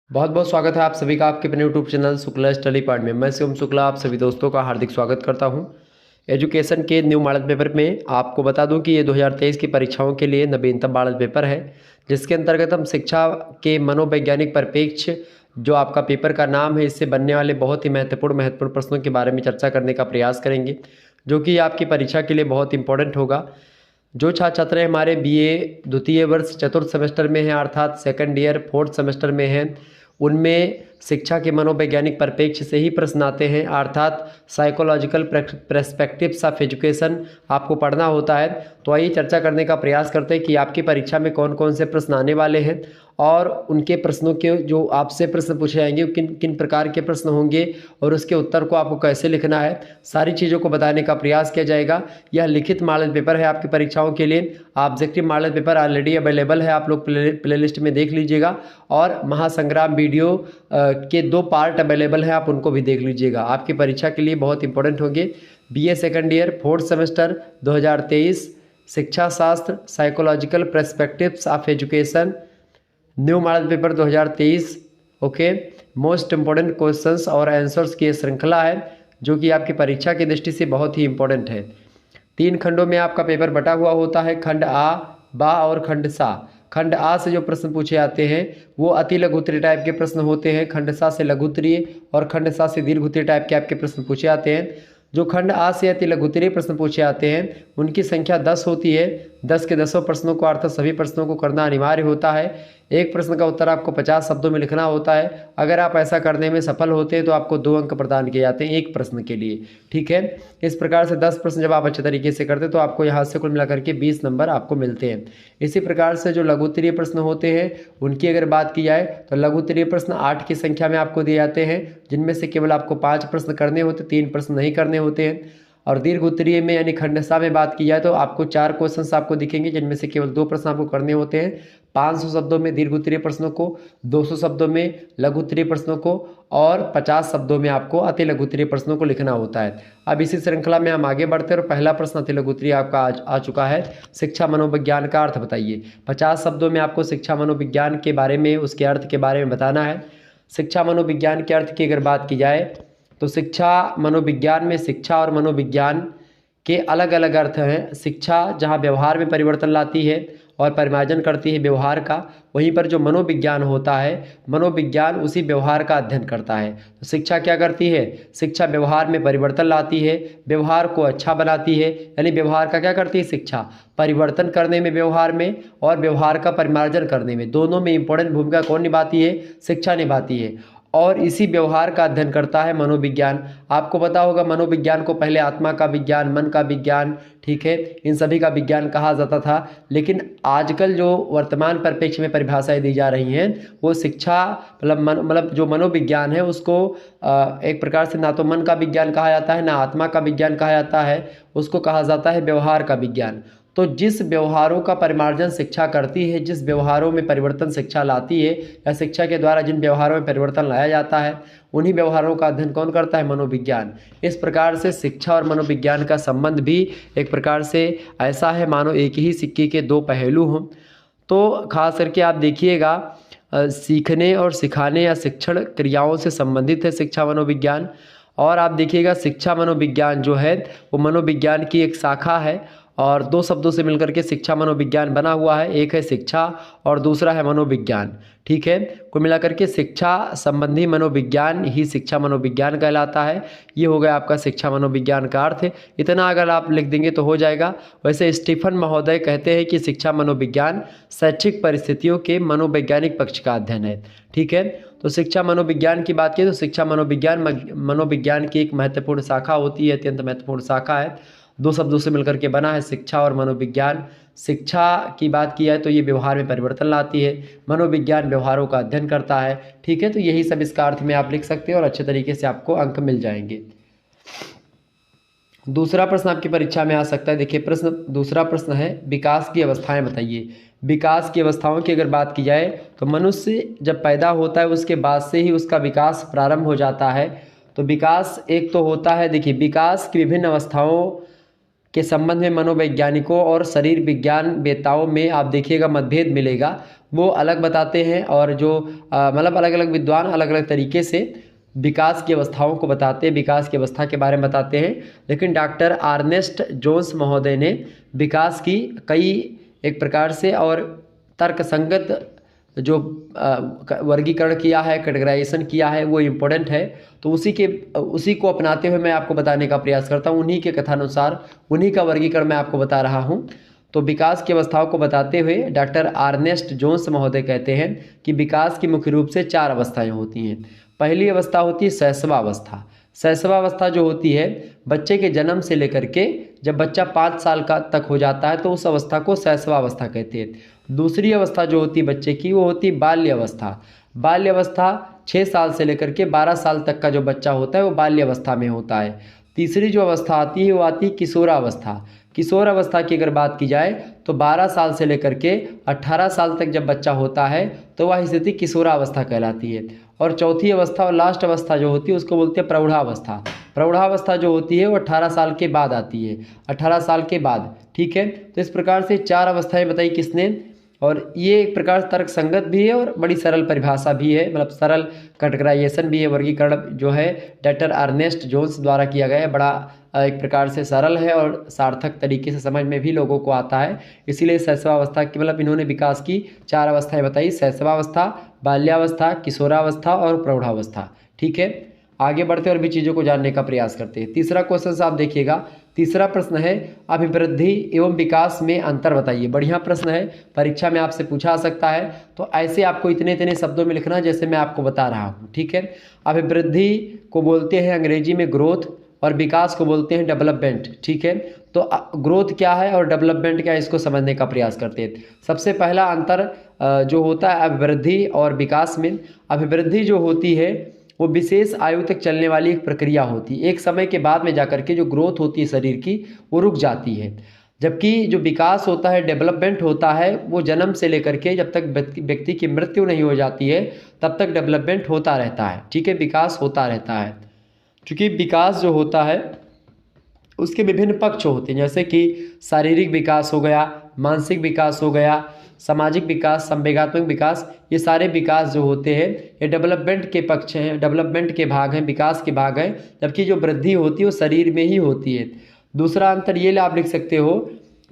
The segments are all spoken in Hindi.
बहुत बहुत स्वागत है आप सभी का आपके अपने YouTube channel Shukla study point में। मैं शिवम शुक्ला आप सभी दोस्तों का हार्दिक स्वागत करता हूं। एजुकेशन के न्यू मॉडल पेपर में आपको बता दूं कि ये 2023 की परीक्षाओं के लिए नवीनतम मॉडल पेपर है, जिसके अंतर्गत हम शिक्षा के मनोवैज्ञानिक परिप्रेक्ष्य जो आपका पेपर का नाम है, इससे बनने वाले बहुत ही महत्वपूर्ण प्रश्नों के बारे में चर्चा करने का प्रयास करेंगे, जो कि आपकी परीक्षा के लिए बहुत इंपॉर्टेंट होगा। जो छात्र छात्राएँ हमारे बीए द्वितीय वर्ष चतुर्थ सेमेस्टर में हैं, अर्थात सेकंड ईयर फोर्थ सेमेस्टर में हैं, उनमें शिक्षा के मनोवैज्ञानिक परिप्रेक्ष्य से ही प्रश्न आते हैं, अर्थात साइकोलॉजिकल पर्सपेक्टिव्स ऑफ एजुकेशन आपको पढ़ना होता है। तो आइए चर्चा करने का प्रयास करते हैं कि आपकी परीक्षा में कौन कौन से प्रश्न आने वाले हैं और उनके प्रश्नों के जो आपसे प्रश्न पूछे जाएंगे किन किन प्रकार के प्रश्न होंगे और उसके उत्तर को आपको कैसे लिखना है, सारी चीज़ों को बताने का प्रयास किया जाएगा। यह लिखित मॉडल पेपर है आपकी परीक्षाओं के लिए। Objective model paper already available है, आप लोग प्ले लिस्ट में देख लीजिएगा, और महासंग्राम वीडियो के 2 पार्ट अवेलेबल हैं, आप उनको भी देख लीजिएगा। आपकी परीक्षा के लिए बहुत इंपॉर्टेंट होंगे। BA second year fourth semester 2023 शिक्षा शास्त्र psychological perspectives of education new model paper 2023। Okay, most important questions और आंसर्स की श्रृंखला है, जो कि आपकी परीक्षा की दृष्टि से बहुत ही इंपॉर्टेंट है। 3 खंडों में आपका पेपर बटा हुआ होता है, खंड आ, बा और खंड सा। खंड आ से जो प्रश्न पूछे जाते हैं वो अति लघुत्तरीय टाइप के प्रश्न होते हैं, खंड सा से लघुत्तरीय और खंड सा से दीर्घोत्तरीय टाइप के आपके प्रश्न पूछे जाते हैं। जो खंड आ से अति लघुत्तरीय प्रश्न पूछे जाते हैं उनकी संख्या 10 होती है। 10 के 10 प्रश्नों को अर्थात सभी प्रश्नों को करना अनिवार्य होता है। एक प्रश्न का उत्तर आपको 50 शब्दों में लिखना होता है। अगर आप ऐसा करने में सफल होते हैं तो आपको 2 अंक प्रदान किए जाते हैं एक प्रश्न के लिए। ठीक है, इस प्रकार से 10 प्रश्न जब आप अच्छे तरीके से करते हैं तो आपको यहाँ से कुल मिलाकर के 20 नंबर आपको मिलते हैं। इसी प्रकार से जो लघुत्तरीय प्रश्न होते हैं उनकी अगर बात की जाए तो लघुत्तरीय प्रश्न 8 की संख्या में आपको दिए जाते हैं, जिनमें से केवल आपको 5 प्रश्न करने होते, 3 प्रश्न नहीं करने होते हैं। और दीर्घ उत्तरीय में यानी खंडसा में बात की जाए तो आपको 4 क्वेश्चंस आपको दिखेंगे, जिनमें से केवल 2 प्रश्न आपको करने होते हैं। 500 शब्दों में दीर्घ उत्तरीय प्रश्नों को, 200 शब्दों में लघु उत्तरीय प्रश्नों को और 50 शब्दों में आपको अति लघु उत्तरीय प्रश्नों को लिखना होता है। अब इसी श्रृंखला में हम आगे बढ़ते हैं और पहला प्रश्न अति लघु उत्तरीय आपका आ चुका है। शिक्षा मनोविज्ञान का अर्थ बताइए। 50 शब्दों में आपको शिक्षा मनोविज्ञान के बारे में, उसके अर्थ के बारे में बताना है। शिक्षा मनोविज्ञान के अर्थ की अगर बात की जाए तो शिक्षा मनोविज्ञान में शिक्षा और मनोविज्ञान के अलग अलग अर्थ हैं। शिक्षा जहाँ व्यवहार में परिवर्तन लाती है और परिमार्जन करती है व्यवहार का, वहीं पर जो मनोविज्ञान होता है, मनोविज्ञान उसी व्यवहार का अध्ययन करता है। तो शिक्षा क्या करती है? शिक्षा व्यवहार में परिवर्तन लाती है, व्यवहार को अच्छा बनाती है। यानी व्यवहार का क्या करती है शिक्षा? परिवर्तन करने में व्यवहार में और व्यवहार का परिमार्जन करने में, दोनों में इंपॉर्टेंट भूमिका कौन निभाती है? शिक्षा निभाती है। और इसी व्यवहार का अध्ययन करता है मनोविज्ञान। आपको पता होगा मनोविज्ञान को पहले आत्मा का विज्ञान, मन का विज्ञान, ठीक है, इन सभी का विज्ञान कहा जाता था। लेकिन आजकल जो वर्तमान परिप्रेक्ष्य में परिभाषाएं दी जा रही हैं वो शिक्षा मतलब जो मनोविज्ञान है उसको एक प्रकार से ना तो मन का विज्ञान कहा जाता है, ना आत्मा का विज्ञान कहा जाता है, उसको कहा जाता है व्यवहार का विज्ञान। तो जिस व्यवहारों का परिमार्जन शिक्षा करती है, जिस व्यवहारों में परिवर्तन शिक्षा लाती है, या शिक्षा के द्वारा जिन व्यवहारों में परिवर्तन लाया जाता है, उन्हीं व्यवहारों का अध्ययन कौन करता है? मनोविज्ञान। इस प्रकार से शिक्षा और मनोविज्ञान का संबंध भी एक प्रकार से ऐसा है मानो एक ही सिक्के के 2 पहलू हों। तो खास करके आप देखिएगा सीखने और सिखाने या शिक्षण क्रियाओं से संबंधित है शिक्षा मनोविज्ञान। और आप देखिएगा शिक्षा मनोविज्ञान जो है वो मनोविज्ञान की एक शाखा है और 2 शब्दों से मिलकर के शिक्षा मनोविज्ञान बना हुआ है। एक है शिक्षा और दूसरा है मनोविज्ञान। ठीक है, कुल मिलाकर के शिक्षा संबंधी मनोविज्ञान ही शिक्षा मनोविज्ञान कहलाता है। ये हो गया आपका शिक्षा मनोविज्ञान का अर्थ है। इतना अगर आप लिख देंगे तो हो जाएगा। वैसे स्टीफन महोदय कहते हैं कि शिक्षा मनोविज्ञान शैक्षिक परिस्थितियों के मनोवैज्ञानिक पक्ष का अध्ययन है। ठीक है, तो शिक्षा मनोविज्ञान की बात की तो शिक्षा मनोविज्ञान की एक महत्वपूर्ण शाखा होती है, अत्यंत महत्वपूर्ण शाखा है। 2 शब्दों से मिलकर के बना है शिक्षा और मनोविज्ञान। शिक्षा की बात की जाए तो ये व्यवहार में परिवर्तन लाती है, मनोविज्ञान व्यवहारों का अध्ययन करता है। ठीक है, तो यही सब इसका अर्थ में आप लिख सकते हैं और अच्छे तरीके से आपको अंक मिल जाएंगे। दूसरा प्रश्न आपकी परीक्षा में आ सकता है। देखिए दूसरा प्रश्न है विकास की अवस्थाएं बताइए। विकास की अवस्थाओं की अगर बात की जाए तो मनुष्य जब पैदा होता है उसके बाद से ही उसका विकास प्रारंभ हो जाता है। तो विकास एक तो होता है, देखिए विकास की विभिन्न अवस्थाओं के संबंध में मनोवैज्ञानिकों और शरीर विज्ञान वेताओं में आप देखिएगा मतभेद मिलेगा, वो अलग बताते हैं। और जो मतलब अलग अलग विद्वान अलग अलग तरीके से विकास की अवस्थाओं को बताते हैं, विकास की अवस्था के बारे में बताते हैं। लेकिन डॉक्टर अर्नेस्ट जोन्स महोदय ने विकास की कई एक प्रकार से और तर्कसंगत जो वर्गीकरण किया है, कैटेगराइजेशन किया है, वो इम्पोर्टेंट है। तो उसी को अपनाते हुए मैं आपको बताने का प्रयास करता हूँ। उन्हीं के कथानुसार उन्हीं का वर्गीकरण मैं आपको बता रहा हूँ। तो विकास की अवस्थाओं को बताते हुए डॉक्टर अर्नेस्ट जोन्स महोदय कहते हैं कि विकास की मुख्य रूप से 4 अवस्थाएं होती हैं। पहली अवस्था होती है शैशवावस्था। शैशवावस्था जो होती है बच्चे के जन्म से लेकर के जब बच्चा 5 साल का तक हो जाता है तो उस अवस्था को शैशवावस्था कहते हैं। दूसरी अवस्था जो होती है बच्चे की वो होती है बाल्य अवस्था। बाल्य अवस्था 6 साल से लेकर के 12 साल तक का जो बच्चा होता है वो बाल्य अवस्था में होता है। तीसरी जो अवस्था आती है वो आती है किशोरावस्था। किशोर अवस्था की अगर बात की जाए तो 12 साल से लेकर के 18 साल तक जब बच्चा होता है तो वह स्थिति किशोरावस्था कहलाती है। और चौथी अवस्था और लास्ट अवस्था जो होती है उसको बोलते हैं प्रौढ़ावस्था। प्रौढ़ावस्था जो होती है वो 18 साल के बाद आती है, 18 साल के बाद। ठीक है, तो इस प्रकार से 4 अवस्थाएं बताई किसने, और ये एक प्रकार तर्क संगत भी है और बड़ी सरल परिभाषा भी है, मतलब सरल कैटेगराइजेशन भी है। वर्गीकरण जो है डॉक्टर अर्नेस्ट जोन्स द्वारा किया गया है, बड़ा एक प्रकार से सरल है और सार्थक तरीके से समझ में भी लोगों को आता है। इसीलिए शैशवावस्था की मतलब इन्होंने विकास की 4 अवस्थाएं बताई, शैशवावस्था, बाल्यावस्था, किशोरावस्था और प्रौढ़ावस्था। ठीक है, आगे बढ़ते और भी चीज़ों को जानने का प्रयास करते हैं। तीसरा क्वेश्चन आप देखिएगा, तीसरा प्रश्न है अभिवृद्धि एवं विकास में अंतर बताइए। बढ़िया प्रश्न है, परीक्षा में आपसे पूछा सकता है। तो ऐसे आपको इतने इतने शब्दों में लिखना जैसे मैं आपको बता रहा हूँ। ठीक है, अभिवृद्धि को बोलते हैं अंग्रेजी में ग्रोथ और विकास को बोलते हैं डेवलपमेंट। ठीक है, तो ग्रोथ क्या है और डेवलपमेंट क्या है इसको समझने का प्रयास करते हैं। सबसे पहला अंतर जो होता है अभिवृद्धि और विकास में, अभिवृद्धि जो होती है वो विशेष आयु तक चलने वाली एक प्रक्रिया होती है। एक समय के बाद में जाकर के जो ग्रोथ होती है शरीर की वो रुक जाती है। जबकि जो विकास होता है, डेवलपमेंट होता है, वो जन्म से लेकर के जब तक व्यक्ति की मृत्यु नहीं हो जाती है तब तक डेवलपमेंट होता रहता है। ठीक है, विकास होता रहता है। क्योंकि विकास जो होता है उसके विभिन्न पक्ष होते हैं, जैसे कि शारीरिक विकास हो गया, मानसिक विकास हो गया, सामाजिक विकास, संवेगात्मक विकास। ये सारे विकास जो होते हैं ये डेवलपमेंट के पक्ष हैं, डेवलपमेंट के भाग हैं, विकास के भाग हैं। जबकि जो वृद्धि होती है वो शरीर में ही होती है। दूसरा अंतर ये आप लिख सकते हो,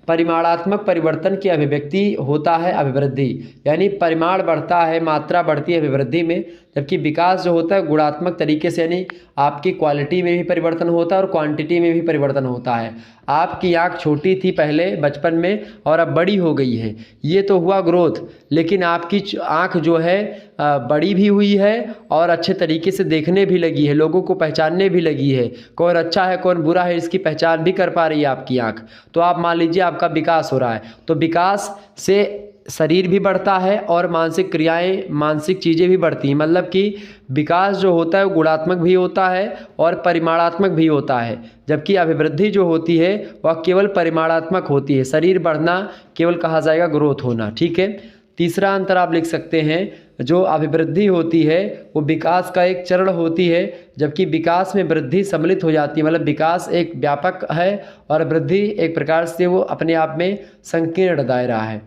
परिमाणात्मक परिवर्तन की अभिव्यक्ति होता है अभिवृद्धि, यानी परिमाण बढ़ता है, मात्रा बढ़ती है अभिवृद्धि में। जबकि विकास जो होता है गुणात्मक तरीके से, यानी आपकी क्वालिटी में भी परिवर्तन होता है और क्वांटिटी में भी परिवर्तन होता है। आपकी आँख छोटी थी पहले बचपन में और अब बड़ी हो गई है, ये तो हुआ ग्रोथ। लेकिन आपकी आँख जो है बड़ी भी हुई है और अच्छे तरीके से देखने भी लगी है, लोगों को पहचानने भी लगी है, कौन अच्छा है कौन बुरा है इसकी पहचान भी कर पा रही है आपकी आँख। तो आप मान लीजिए आपका विकास हो रहा है। तो विकास से शरीर भी बढ़ता है और मानसिक क्रियाएं, मानसिक चीज़ें भी बढ़ती हैं। मतलब कि विकास जो होता है वो गुणात्मक भी होता है और परिमाणात्मक भी होता है। जबकि अभिवृद्धि जो होती है वह केवल परिमाणात्मक होती है। शरीर बढ़ना केवल कहा जाएगा ग्रोथ होना। ठीक है, तीसरा अंतर आप लिख सकते हैं, जो अभिवृद्धि होती है वो विकास का एक चरण होती है, जबकि विकास में वृद्धि सम्मिलित हो जाती है। मतलब विकास एक व्यापक है और वृद्धि एक प्रकार से वो अपने आप में संकीर्ण दायरा है।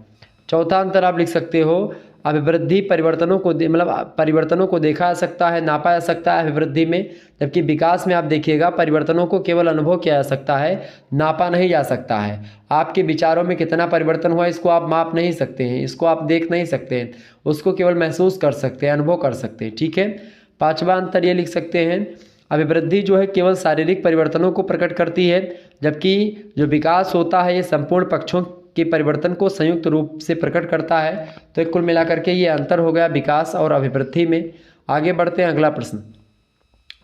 चौथा अंतर आप लिख सकते हो, अभिवृद्धि परिवर्तनों को मतलब परिवर्तनों को देखा जा सकता है, नापा जा सकता है अभिवृद्धि में। जबकि विकास में आप देखिएगा परिवर्तनों को केवल अनुभव किया जा सकता है, नापा नहीं जा सकता है। आपके विचारों में कितना परिवर्तन हुआ इसको आप माप नहीं सकते हैं, इसको आप देख नहीं सकते हैं, उसको केवल महसूस कर सकते हैं, अनुभव कर सकते हैं। ठीक है, पांचवा अंतर ये लिख सकते हैं, अभिवृद्धि जो है केवल शारीरिक परिवर्तनों को प्रकट करती है, जबकि जो विकास होता है ये संपूर्ण पक्षों के परिवर्तन को संयुक्त रूप से प्रकट करता है। तो कुल मिलाकर के ये अंतर हो गया विकास और अभिवृद्धि में। आगे बढ़ते हैं, अगला प्रश्न।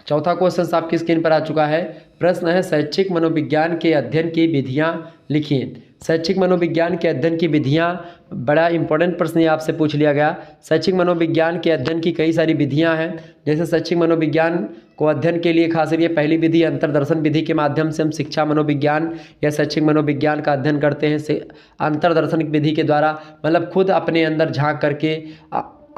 चौथा क्वेश्चन आपकी स्क्रीन पर आ चुका है। प्रश्न है शैक्षिक मनोविज्ञान के अध्ययन की विधियां लिखिए। शैक्षिक मनोविज्ञान के अध्ययन की विधियां, बड़ा इंपॉर्टेंट प्रश्न ये आपसे पूछ लिया गया। शैक्षिक मनोविज्ञान के अध्ययन की कई सारी विधियां हैं। जैसे शैक्षिक मनोविज्ञान को अध्ययन के लिए खास करके पहली विधि अंतर्दर्शन विधि के माध्यम से हम शिक्षा मनोविज्ञान या शैक्षिक मनोविज्ञान का अध्ययन करते हैं। अंतर्दर्शन विधि के द्वारा मतलब खुद अपने अंदर झांक करके,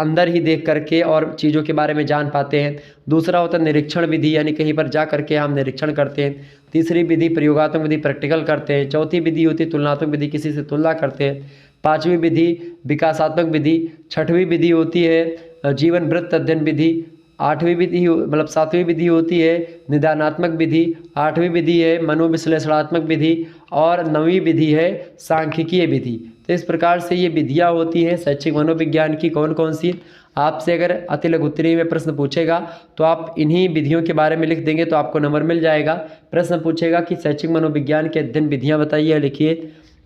अंदर ही देख करके और चीज़ों के बारे में जान पाते हैं। दूसरा होता है निरीक्षण विधि, यानी कहीं पर जा करके हम निरीक्षण करते हैं। तीसरी विधि प्रयोगात्मक विधि प्रैक्टिकल करते हैं। चौथी विधि होती है तुलनात्मक विधि, किसी से तुलना करते हैं। पांचवी विधि विकासात्मक विधि। छठवीं विधि होती है जीवन वृत्त अध्ययन विधि। आठवीं विधि मतलब सातवीं विधि होती है निदानात्मक विधि। आठवीं विधि है मनोविश्लेषणात्मक विधि और नवीं विधि है सांख्यिकीय विधि। तो इस प्रकार से ये विधियाँ होती हैं शैक्षिक मनोविज्ञान की। कौन कौन सी? आपसे अगर अति लघु उत्तरीय में प्रश्न पूछेगा तो आप इन्हीं विधियों के बारे में लिख देंगे तो आपको नंबर मिल जाएगा। प्रश्न पूछेगा कि शैक्षिक मनोविज्ञान के अध्ययन विधियाँ बताइए, लिखिए,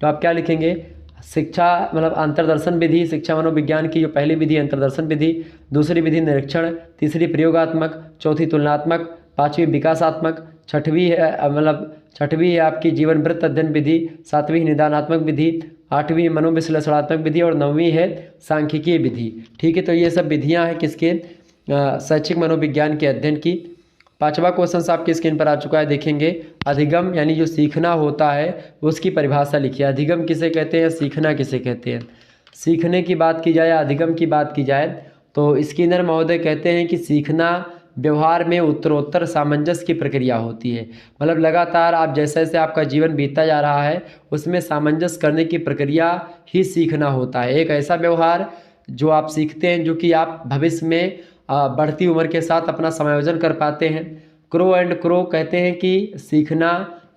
तो आप क्या लिखेंगे? शिक्षा मतलब अंतर्दर्शन विधि, शिक्षा मनोविज्ञान की जो पहली विधि अंतर्दर्शन विधि, दूसरी विधि निरीक्षण, तीसरी प्रयोगात्मक, चौथी तुलनात्मक, पांचवी विकासात्मक, छठवीं है आपकी जीवन वृत्त अध्ययन विधि, सातवीं निदानात्मक विधि, आठवीं मनोविश्लेषणात्मक विधि और नौवीं है सांख्यिकीय विधि। ठीक है, तो ये सब विधियां हैं किसके? शैक्षिक मनोविज्ञान के अध्ययन की। पांचवा क्वेश्चन आपकी स्क्रीन पर आ चुका है, देखेंगे। अधिगम यानी जो सीखना होता है उसकी परिभाषा लिखिए। अधिगम किसे कहते हैं, सीखना किसे कहते हैं? सीखने की बात की जाए या अधिगम की बात की जाए तो स्किनर महोदय कहते हैं कि सीखना व्यवहार में उत्तरोत्तर सामंजस्य की प्रक्रिया होती है। मतलब लगातार आप जैसे जैसे आपका जीवन बीतता जा रहा है उसमें सामंजस्य करने की प्रक्रिया ही सीखना होता है। एक ऐसा व्यवहार जो आप सीखते हैं जो कि आप भविष्य में बढ़ती उम्र के साथ अपना समायोजन कर पाते हैं। क्रो एंड क्रो कहते हैं कि सीखना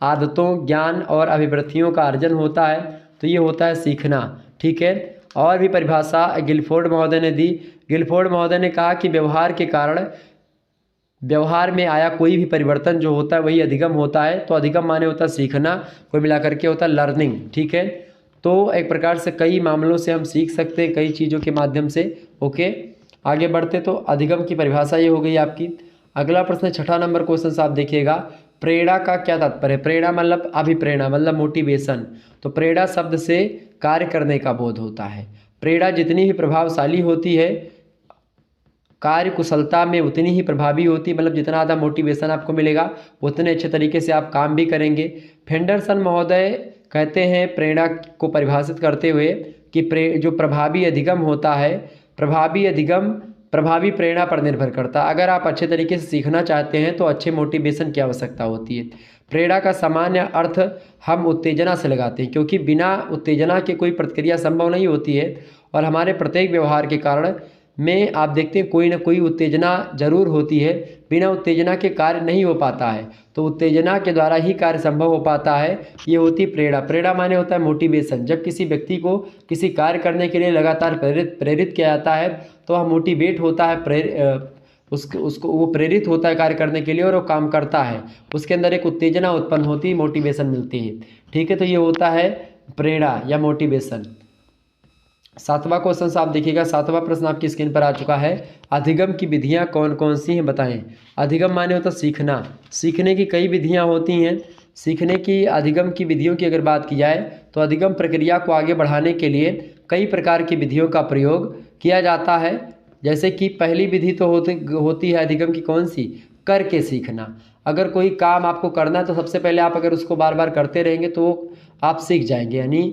आदतों, ज्ञान और अभिवृत्तियों का अर्जन होता है, तो ये होता है सीखना। ठीक है, और भी परिभाषा गिलफोर्ड महोदय ने दी। गिलफोर्ड महोदय ने कहा कि व्यवहार के कारण व्यवहार में आया कोई भी परिवर्तन जो होता है वही अधिगम होता है। तो अधिगम माने होता है सीखना, कोई मिलाकर के होता है लर्निंग। ठीक है, तो एक प्रकार से कई मामलों से हम सीख सकते हैं, कई चीज़ों के माध्यम से। ओके, आगे बढ़ते तो अधिगम की परिभाषा ये हो गई आपकी। अगला प्रश्न 6 नंबर क्वेश्चन आप देखिएगा। प्रेरणा का क्या तात्पर्य? प्रेरणा मतलब अभिप्रेरणा मतलब मोटिवेशन। तो प्रेरणा शब्द से कार्य करने का बोध होता है। प्रेरणा जितनी ही प्रभावशाली होती है कार्य कुशलता में उतनी ही प्रभावी होती है। मतलब जितना ज़्यादा मोटिवेशन आपको मिलेगा उतने अच्छे तरीके से आप काम भी करेंगे। फेंडरसन महोदय कहते हैं प्रेरणा को परिभाषित करते हुए कि जो प्रभावी अधिगम होता है, प्रभावी अधिगम प्रभावी प्रेरणा पर निर्भर करता है। अगर आप अच्छे तरीके से सीखना चाहते हैं तो अच्छे मोटिवेशन की आवश्यकता होती है। प्रेरणा का सामान्य अर्थ हम उत्तेजना से लगाते हैं, क्योंकि बिना उत्तेजना के कोई प्रतिक्रिया संभव नहीं होती है। और हमारे प्रत्येक व्यवहार के कारण में आप देखते हैं कोई ना कोई उत्तेजना जरूर होती है। बिना उत्तेजना के कार्य नहीं हो पाता है, तो उत्तेजना के द्वारा ही कार्य संभव हो पाता है। ये होती प्रेरणा। प्रेरणा माने होता है मोटिवेशन। जब किसी व्यक्ति को किसी कार्य करने के लिए लगातार प्रेरित किया जाता है तो वह मोटिवेट होता है, उसको वो प्रेरित होता है कार्य करने के लिए और वो काम करता है। उसके अंदर एक उत्तेजना उत्पन्न होती है, मोटिवेशन मिलती है। ठीक है, तो ये होता है प्रेरणा या मोटिवेशन। 7वां क्वेश्चन आप देखिएगा। 7वां प्रश्न आपकी स्क्रीन पर आ चुका है। अधिगम की विधियां कौन कौन सी हैं बताएं। अधिगम माने होता सीखना। सीखने की कई विधियां होती हैं। सीखने की अधिगम की विधियों की अगर बात की जाए तो अधिगम प्रक्रिया को आगे बढ़ाने के लिए कई प्रकार की विधियों का प्रयोग किया जाता है। जैसे कि पहली विधि तो होती है अधिगम की कौन सी? करके सीखना। अगर कोई काम आपको करना है तो सबसे पहले आप अगर उसको बार बार करते रहेंगे तो आप सीख जाएंगे। यानी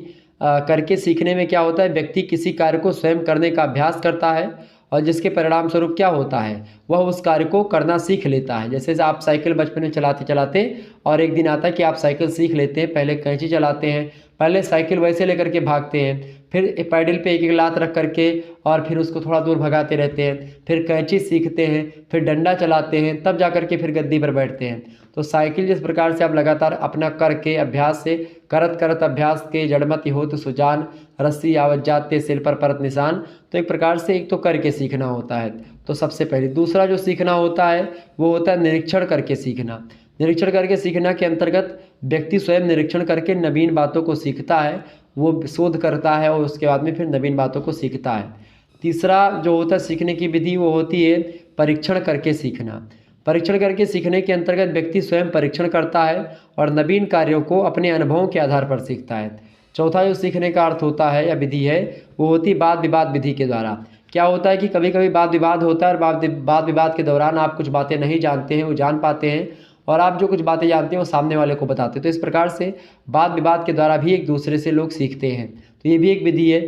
करके सीखने में क्या होता है, व्यक्ति किसी कार्य को स्वयं करने का अभ्यास करता है और जिसके परिणाम स्वरूप क्या होता है, वह उस कार्य को करना सीख लेता है। जैसे आप साइकिल बचपन में चलाते चलाते और एक दिन आता है कि आप साइकिल सीख लेते हैं। पहले कैंची चलाते हैं, पहले साइकिल वैसे लेकर के भागते हैं, फिर पैडल पे एक एक लात रख करके और फिर उसको थोड़ा दूर भगाते रहते हैं, फिर कैंची सीखते हैं, फिर डंडा चलाते हैं, तब जा करके फिर गद्दी पर बैठते हैं। तो साइकिल जिस प्रकार से आप लगातार अपना करके अभ्यास से करत करत अभ्यास के जड़मति हो तो सुजान, रस्सी आवत जाते सिल पर परत निशान। तो एक प्रकार से एक तो करके सीखना होता है, तो सबसे पहले। दूसरा जो सीखना होता है वो होता है निरीक्षण करके सीखना। निरीक्षण करके सीखना के अंतर्गत व्यक्ति स्वयं निरीक्षण करके नवीन बातों को सीखता है, वो शोध करता है और उसके बाद में फिर नवीन बातों को सीखता है। तीसरा जो होता है सीखने की विधि वो होती है परीक्षण करके सीखना। परीक्षण करके सीखने के अंतर्गत व्यक्ति स्वयं परीक्षण करता है और नवीन कार्यों को अपने अनुभवों के आधार पर सीखता है। चौथा जो सीखने का अर्थ होता है या विधि है वो होती है वाद विवाद विधि के द्वारा। क्या होता है कि कभी कभी वाद विवाद होता है और वाद विवाद के दौरान आप कुछ बातें नहीं जानते हैं, वो जान पाते हैं, और आप जो कुछ बातें जानते हैं वो सामने वाले को बताते हैं। तो इस प्रकार से वाद विवाद के द्वारा भी एक दूसरे से लोग सीखते हैं, तो ये भी एक विधि है।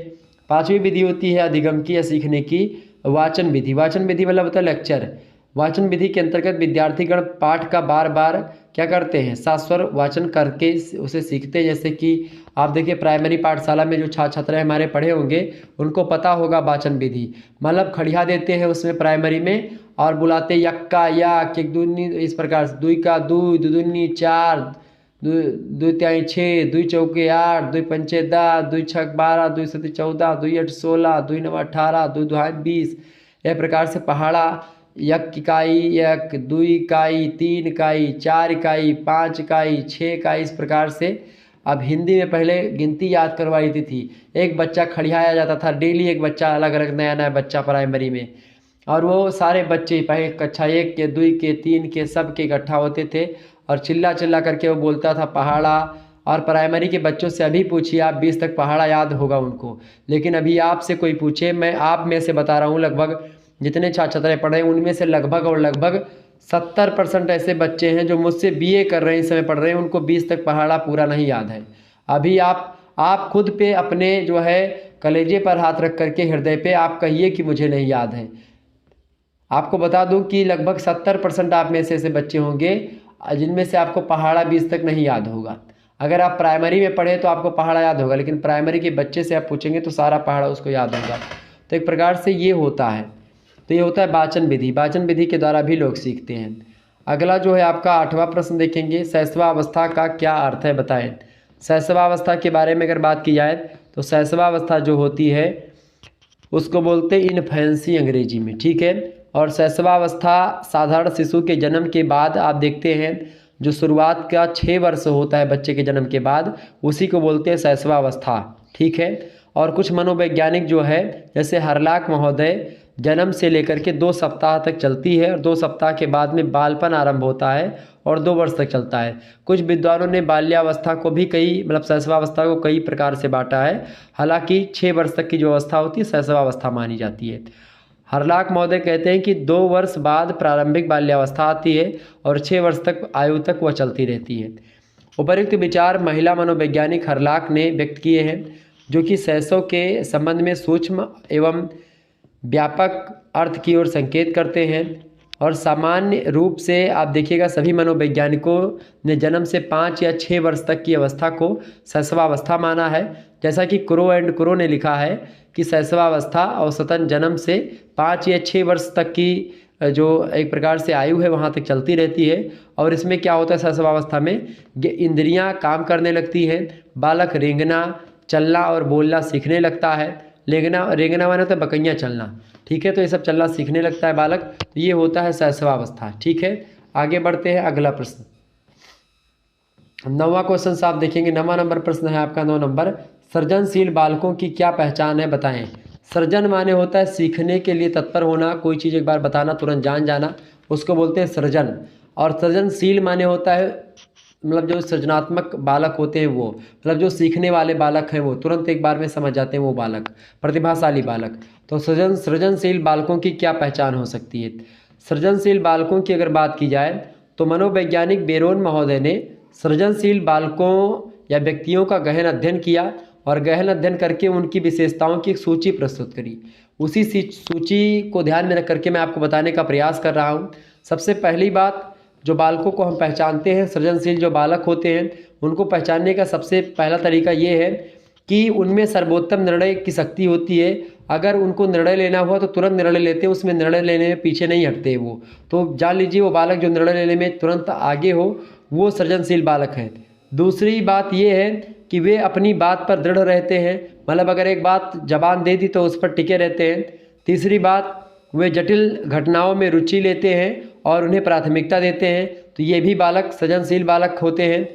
पांचवी विधि होती है अधिगम की या सीखने की वाचन विधि। वाचन विधि मतलब होता है लेक्चर। वाचन विधि के अंतर्गत विद्यार्थीगण पाठ का बार बार क्या करते हैं, शास्वर वाचन करके उसे सीखते हैं। जैसे कि आप देखिए प्राइमरी पाठशाला में जो छात्र छात्राएं हमारे पढ़े होंगे उनको पता होगा वाचन विधि, मतलब खड़िया देते हैं उसमें प्राइमरी में और बुलाते यक्का याक, एक दूनी, इस प्रकार से दुई का दुई, दुदुन्नी चार, दुई त्याई 6, दुई चौके 8, दुई पंचे 10, दुई छक 12, दुई सती 14, दुई अठ 16, दुई नवा 18, दुई दुहाई 20। यह प्रकार से पहाड़ा यक इकाई, यक, दुई इकाई, 3 इकाई, 4 इकाई, 5 इकाई, 6 इकाई, इस प्रकार से। अब हिंदी में पहले गिनती याद करवाई थी, एक बच्चा खड़ियाया जाता था, डेली एक बच्चा अलग अलग नया नया बच्चा प्राइमरी में, और वो सारे बच्चे पहले कक्षा 1 के, 2 के, 3 के सब के इकट्ठा होते थे और चिल्ला चिल्ला करके वो बोलता था पहाड़ा। और प्राइमरी के बच्चों से अभी पूछिए आप 20 तक पहाड़ा याद होगा उनको, लेकिन अभी आपसे कोई पूछे, मैं आप में से बता रहा हूँ, लगभग जितने छात्र छात्राएं पढ़ रहे हैं उनमें से लगभग और लगभग 70% ऐसे बच्चे हैं जो मुझसे बीए कर रहे हैं, इस समय पढ़ रहे हैं, उनको 20 तक पहाड़ा पूरा नहीं याद है। अभी आप खुद पे अपने जो है कलेजे पर हाथ रख करके हृदय पे आप कहिए कि मुझे नहीं याद है। आपको बता दूं कि लगभग 70% आप में से ऐसे बच्चे होंगे जिनमें से आपको पहाड़ा 20 तक नहीं याद होगा। अगर आप प्राइमरी में पढ़े तो आपको पहाड़ा याद होगा, लेकिन प्राइमरी के बच्चे से आप पूछेंगे तो सारा पहाड़ा उसको याद होगा। तो एक प्रकार से ये होता है। तो ये होता है वाचन विधि, वाचन विधि के द्वारा भी लोग सीखते हैं। अगला जो है आपका 8वां प्रश्न देखेंगे, शैशवावस्था का क्या अर्थ है बताएं। शैशवावस्था के बारे में अगर बात की जाए तो शैशवावस्था जो होती है उसको बोलते हैं इन्फेंसी अंग्रेजी में, ठीक है। और शैशवावस्था साधारण शिशु के जन्म के बाद आप देखते हैं जो शुरुआत का 6 वर्ष होता है बच्चे के जन्म के बाद, उसी को बोलते हैं शैशवावस्था, ठीक है। और कुछ मनोवैज्ञानिक जो है जैसे हरलाक महोदय जन्म से लेकर के 2 सप्ताह तक चलती है और 2 सप्ताह के बाद में बालपन आरंभ होता है और 2 वर्ष तक चलता है। कुछ विद्वानों ने बाल्यावस्था को भी कई मतलब शैशवावस्था को कई प्रकार से बांटा है, हालांकि 6 वर्ष तक की जो अवस्था होती है शैशवावस्था मानी जाती है। हरलाक महोदय कहते हैं कि 2 वर्ष बाद प्रारंभिक बाल्यावस्था आती है और 6 वर्ष तक आयु तक वह चलती रहती है। उपर्युक्त विचार महिला मनोवैज्ञानिक हरलाक ने व्यक्त किए हैं, जो कि शैशव के संबंध में सूक्ष्म एवं व्यापक अर्थ की ओर संकेत करते हैं। और सामान्य रूप से आप देखिएगा सभी मनोवैज्ञानिकों ने जन्म से 5 या 6 वर्ष तक की अवस्था को शैशवावस्था माना है। जैसा कि क्रो एंड क्रो ने लिखा है कि शैशवावस्था औसतन जन्म से 5 या 6 वर्ष तक की जो एक प्रकार से आयु है वहाँ तक चलती रहती है। और इसमें क्या होता है शैशवावस्था में इंद्रियाँ काम करने लगती हैं, बालक रेंगना, चलना और बोलना सीखने लगता है। रेंगना माने होता है बकैया चलना, ठीक है। तो ये सब चलना सीखने लगता है बालक, तो ये होता है शैशवावस्था, ठीक है। आगे बढ़ते हैं अगला प्रश्न, 9वां क्वेश्चन से आप देखेंगे। 9वां नंबर प्रश्न है आपका 9 नंबर, सृजनशील बालकों की क्या पहचान है बताएं। सृजन माने होता है सीखने के लिए तत्पर होना, कोई चीज़ एक बार बताना तुरंत जान जाना, उसको बोलते हैं सृजन। और सृजनशील माने होता है मतलब जो सृजनात्मक बालक होते हैं वो, मतलब जो सीखने वाले बालक हैं वो तुरंत एक बार में समझ जाते हैं वो बालक, प्रतिभाशाली बालक। तो सृजनशील बालकों की क्या पहचान हो सकती है। सृजनशील बालकों की अगर बात की जाए तो मनोवैज्ञानिक बेरोन महोदय ने सृजनशील बालकों या व्यक्तियों का गहन अध्ययन किया और गहन अध्ययन करके उनकी विशेषताओं की एक सूची प्रस्तुत करी। उसी सूची को ध्यान में रख करके मैं आपको बताने का प्रयास कर रहा हूँ। सबसे पहली बात, जो बालकों को हम पहचानते हैं, सृजनशील जो बालक होते हैं उनको पहचानने का सबसे पहला तरीका ये है कि उनमें सर्वोत्तम निर्णय की शक्ति होती है। अगर उनको निर्णय लेना हुआ तो तुरंत निर्णय लेते हैं, उसमें निर्णय लेने में पीछे नहीं हटते वो। तो जान लीजिए वो बालक जो निर्णय लेने में तुरंत आगे हो वो सृजनशील बालक है। दूसरी बात ये है कि वे अपनी बात पर दृढ़ रहते हैं, मतलब अगर एक बात जबान दे दी तो उस पर टिके रहते हैं। तीसरी बात, वे जटिल घटनाओं में रुचि लेते हैं और उन्हें प्राथमिकता देते हैं, तो ये भी बालक सृजनशील बालक होते हैं।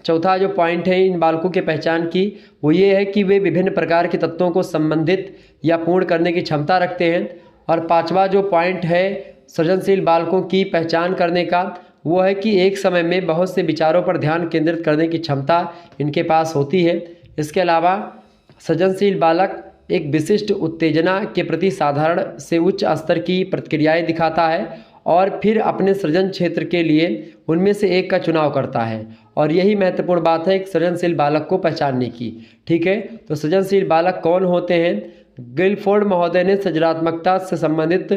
चौथा जो पॉइंट है इन बालकों के पहचान की वो ये है कि वे विभिन्न प्रकार के तत्वों को संबंधित या पूर्ण करने की क्षमता रखते हैं। और 5वां जो पॉइंट है सृजनशील बालकों की पहचान करने का वो है कि एक समय में बहुत से विचारों पर ध्यान केंद्रित करने की क्षमता इनके पास होती है। इसके अलावा सृजनशील बालक एक विशिष्ट उत्तेजना के प्रति साधारण से उच्च स्तर की प्रतिक्रियाएं दिखाता है और फिर अपने सृजन क्षेत्र के लिए उनमें से एक का चुनाव करता है। और यही महत्वपूर्ण बात है एक सृजनशील बालक को पहचानने की, ठीक है। तो सृजनशील बालक कौन होते हैं। गिलफोर्ड महोदय ने सृजनात्मकता से संबंधित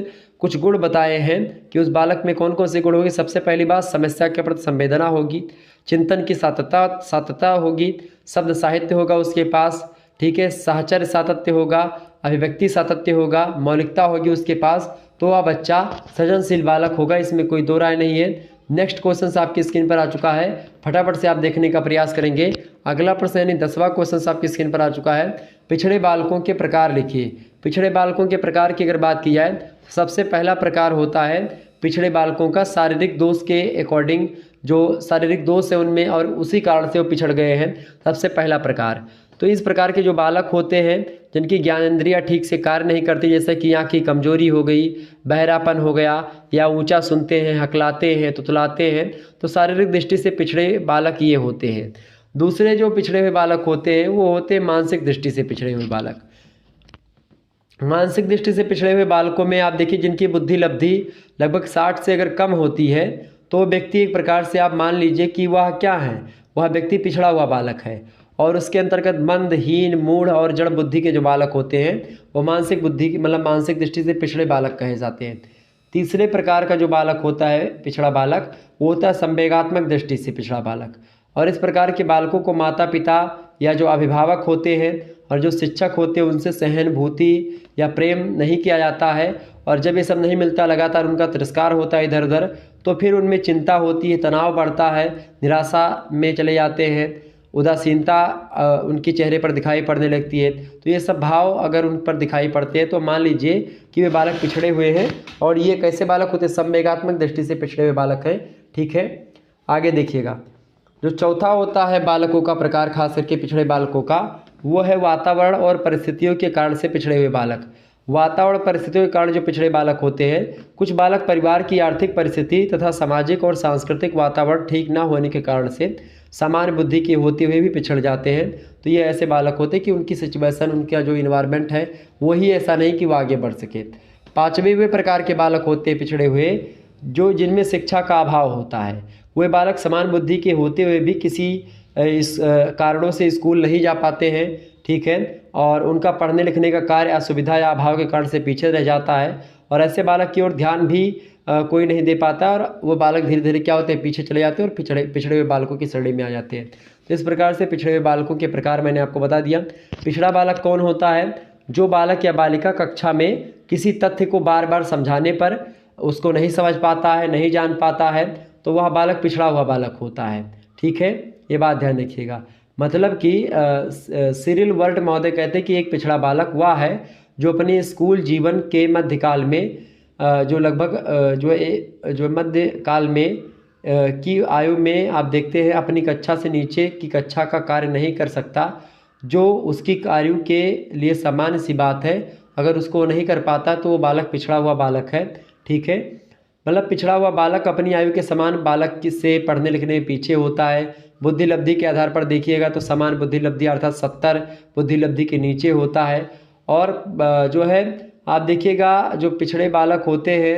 कुछ गुण बताए हैं कि उस बालक में कौन कौन से गुण होंगे। सबसे पहली बात, समस्या के प्रति संवेदना होगी, चिंतन की सातत्यता होगी, शब्द साहित्य होगा उसके पास, ठीक है, साहचर्य सातत्य होगा, अभिव्यक्ति सातत्य होगा, मौलिकता होगी उसके पास। तो वह बच्चा सृजनशील बालक होगा, इसमें कोई दो राय नहीं है। नेक्स्ट क्वेश्चन आपकी स्क्रीन पर आ चुका है, फटाफट से आप देखने का प्रयास करेंगे। अगला प्रश्न यानी 10वां क्वेश्चन आपकी स्क्रीन पर आ चुका है। पिछड़े बालकों के प्रकार लिखिए। पिछड़े बालकों के प्रकार की अगर बात की जाए, सबसे पहला प्रकार होता है पिछड़े बालकों का शारीरिक दोष के अकॉर्डिंग, जो शारीरिक दोष है उनमें और उसी कारण से वो पिछड़ गए हैं, सबसे पहला प्रकार। तो इस प्रकार के जो बालक होते हैं जिनकी ज्ञानेंद्रियाँ ठीक से कार्य नहीं करती, जैसे कि आँख की कमजोरी हो गई, बहरापन हो गया, या ऊंचा सुनते हैं, हकलाते हैं, तुतलाते हैं, तो शारीरिक दृष्टि से पिछड़े बालक ये होते हैं। दूसरे जो पिछड़े हुए बालक होते हैं वो होते हैं मानसिक दृष्टि से पिछड़े हुए बालक। मानसिक दृष्टि से पिछड़े हुए बालकों में आप देखिए जिनकी बुद्धि लब्धि लगभग 60 से अगर कम होती है तो व्यक्ति एक प्रकार से आप मान लीजिए कि वह क्या है, वह व्यक्ति पिछड़ा हुआ बालक है। और उसके अंतर्गत मंद, हीन, मूढ़ और जड़ बुद्धि के जो बालक होते हैं वो मानसिक बुद्धि की मतलब मानसिक दृष्टि से पिछड़े बालक कहे जाते हैं। तीसरे प्रकार का जो बालक होता है पिछड़ा बालक, वो होता है संवेगात्मक दृष्टि से पिछड़ा बालक। और इस प्रकार के बालकों को माता पिता या जो अभिभावक होते हैं और जो शिक्षक होते हैं उनसे सहानुभूति या प्रेम नहीं किया जाता है। और जब ये सब नहीं मिलता, लगातार उनका तिरस्कार होता है इधर उधर, तो फिर उनमें चिंता होती है, तनाव बढ़ता है, निराशा में चले जाते हैं, उदासीनता उनके चेहरे पर दिखाई पड़ने लगती है। तो ये सब भाव अगर उन पर दिखाई पड़ते हैं तो मान लीजिए कि वे बालक पिछड़े हुए हैं। और ये कैसे बालक होते हैं? संवेगात्मक दृष्टि से पिछड़े हुए बालक हैं, ठीक है। आगे देखिएगा, जो चौथा होता है बालकों का प्रकार, खास करके पिछड़े बालकों का, वो है वातावरण और परिस्थितियों के कारण से पिछड़े हुए बालक। वातावरण परिस्थितियों के कारण जो पिछड़े बालक होते हैं, कुछ बालक परिवार की आर्थिक परिस्थिति तथा सामाजिक और सांस्कृतिक वातावरण ठीक ना होने के कारण से सामान्य बुद्धि के होते हुए भी पिछड़ जाते हैं। तो ये ऐसे बालक होते हैं कि उनकी सिचुएशन, उनका जो इन्वायरमेंट है वही ऐसा नहीं कि वो आगे बढ़ सके। पांचवें प्रकार के बालक होते हैं पिछड़े हुए, जो जिनमें शिक्षा का अभाव होता है। वे बालक समान बुद्धि के होते हुए भी किसी इस कारणों से स्कूल नहीं जा पाते हैं, ठीक है, और उनका पढ़ने लिखने का कार्य असुविधा या अभाव के कारण से पीछे रह जाता है। और ऐसे बालक की ओर ध्यान भी कोई नहीं दे पाता और वो बालक धीरे धीरे क्या होते हैं, पीछे चले जाते हैं और पिछड़े हुए बालकों की श्रेणी में आ जाते हैं। तो इस प्रकार से पिछड़े हुए बालकों के प्रकार मैंने आपको बता दिया। पिछड़ा बालक कौन होता है? जो बालक या बालिका कक्षा में किसी तथ्य को बार बार समझाने पर उसको नहीं समझ पाता है, नहीं जान पाता है, तो वह बालक पिछड़ा हुआ बालक होता है, ठीक है। ये बात ध्यान रखिएगा। मतलब कि सिरिल वर्ट महोदय कहते हैं कि एक पिछड़ा बालक वह है जो अपने स्कूल जीवन के मध्यकाल में जो लगभग जो मध्यकाल में की आयु में आप देखते हैं अपनी कक्षा से नीचे की कक्षा का कार्य नहीं कर सकता, जो उसकी आयु के लिए सामान्य सी बात है। अगर उसको नहीं कर पाता तो वो बालक पिछड़ा हुआ बालक है, ठीक है। मतलब पिछड़ा हुआ बालक अपनी आयु के समान बालक से पढ़ने लिखने में पीछे होता है। बुद्धि लब्धि के आधार पर देखिएगा तो समान बुद्धि लब्धि अर्थात 70 बुद्धि लब्धि के नीचे होता है। और जो है आप देखिएगा जो पिछड़े बालक होते हैं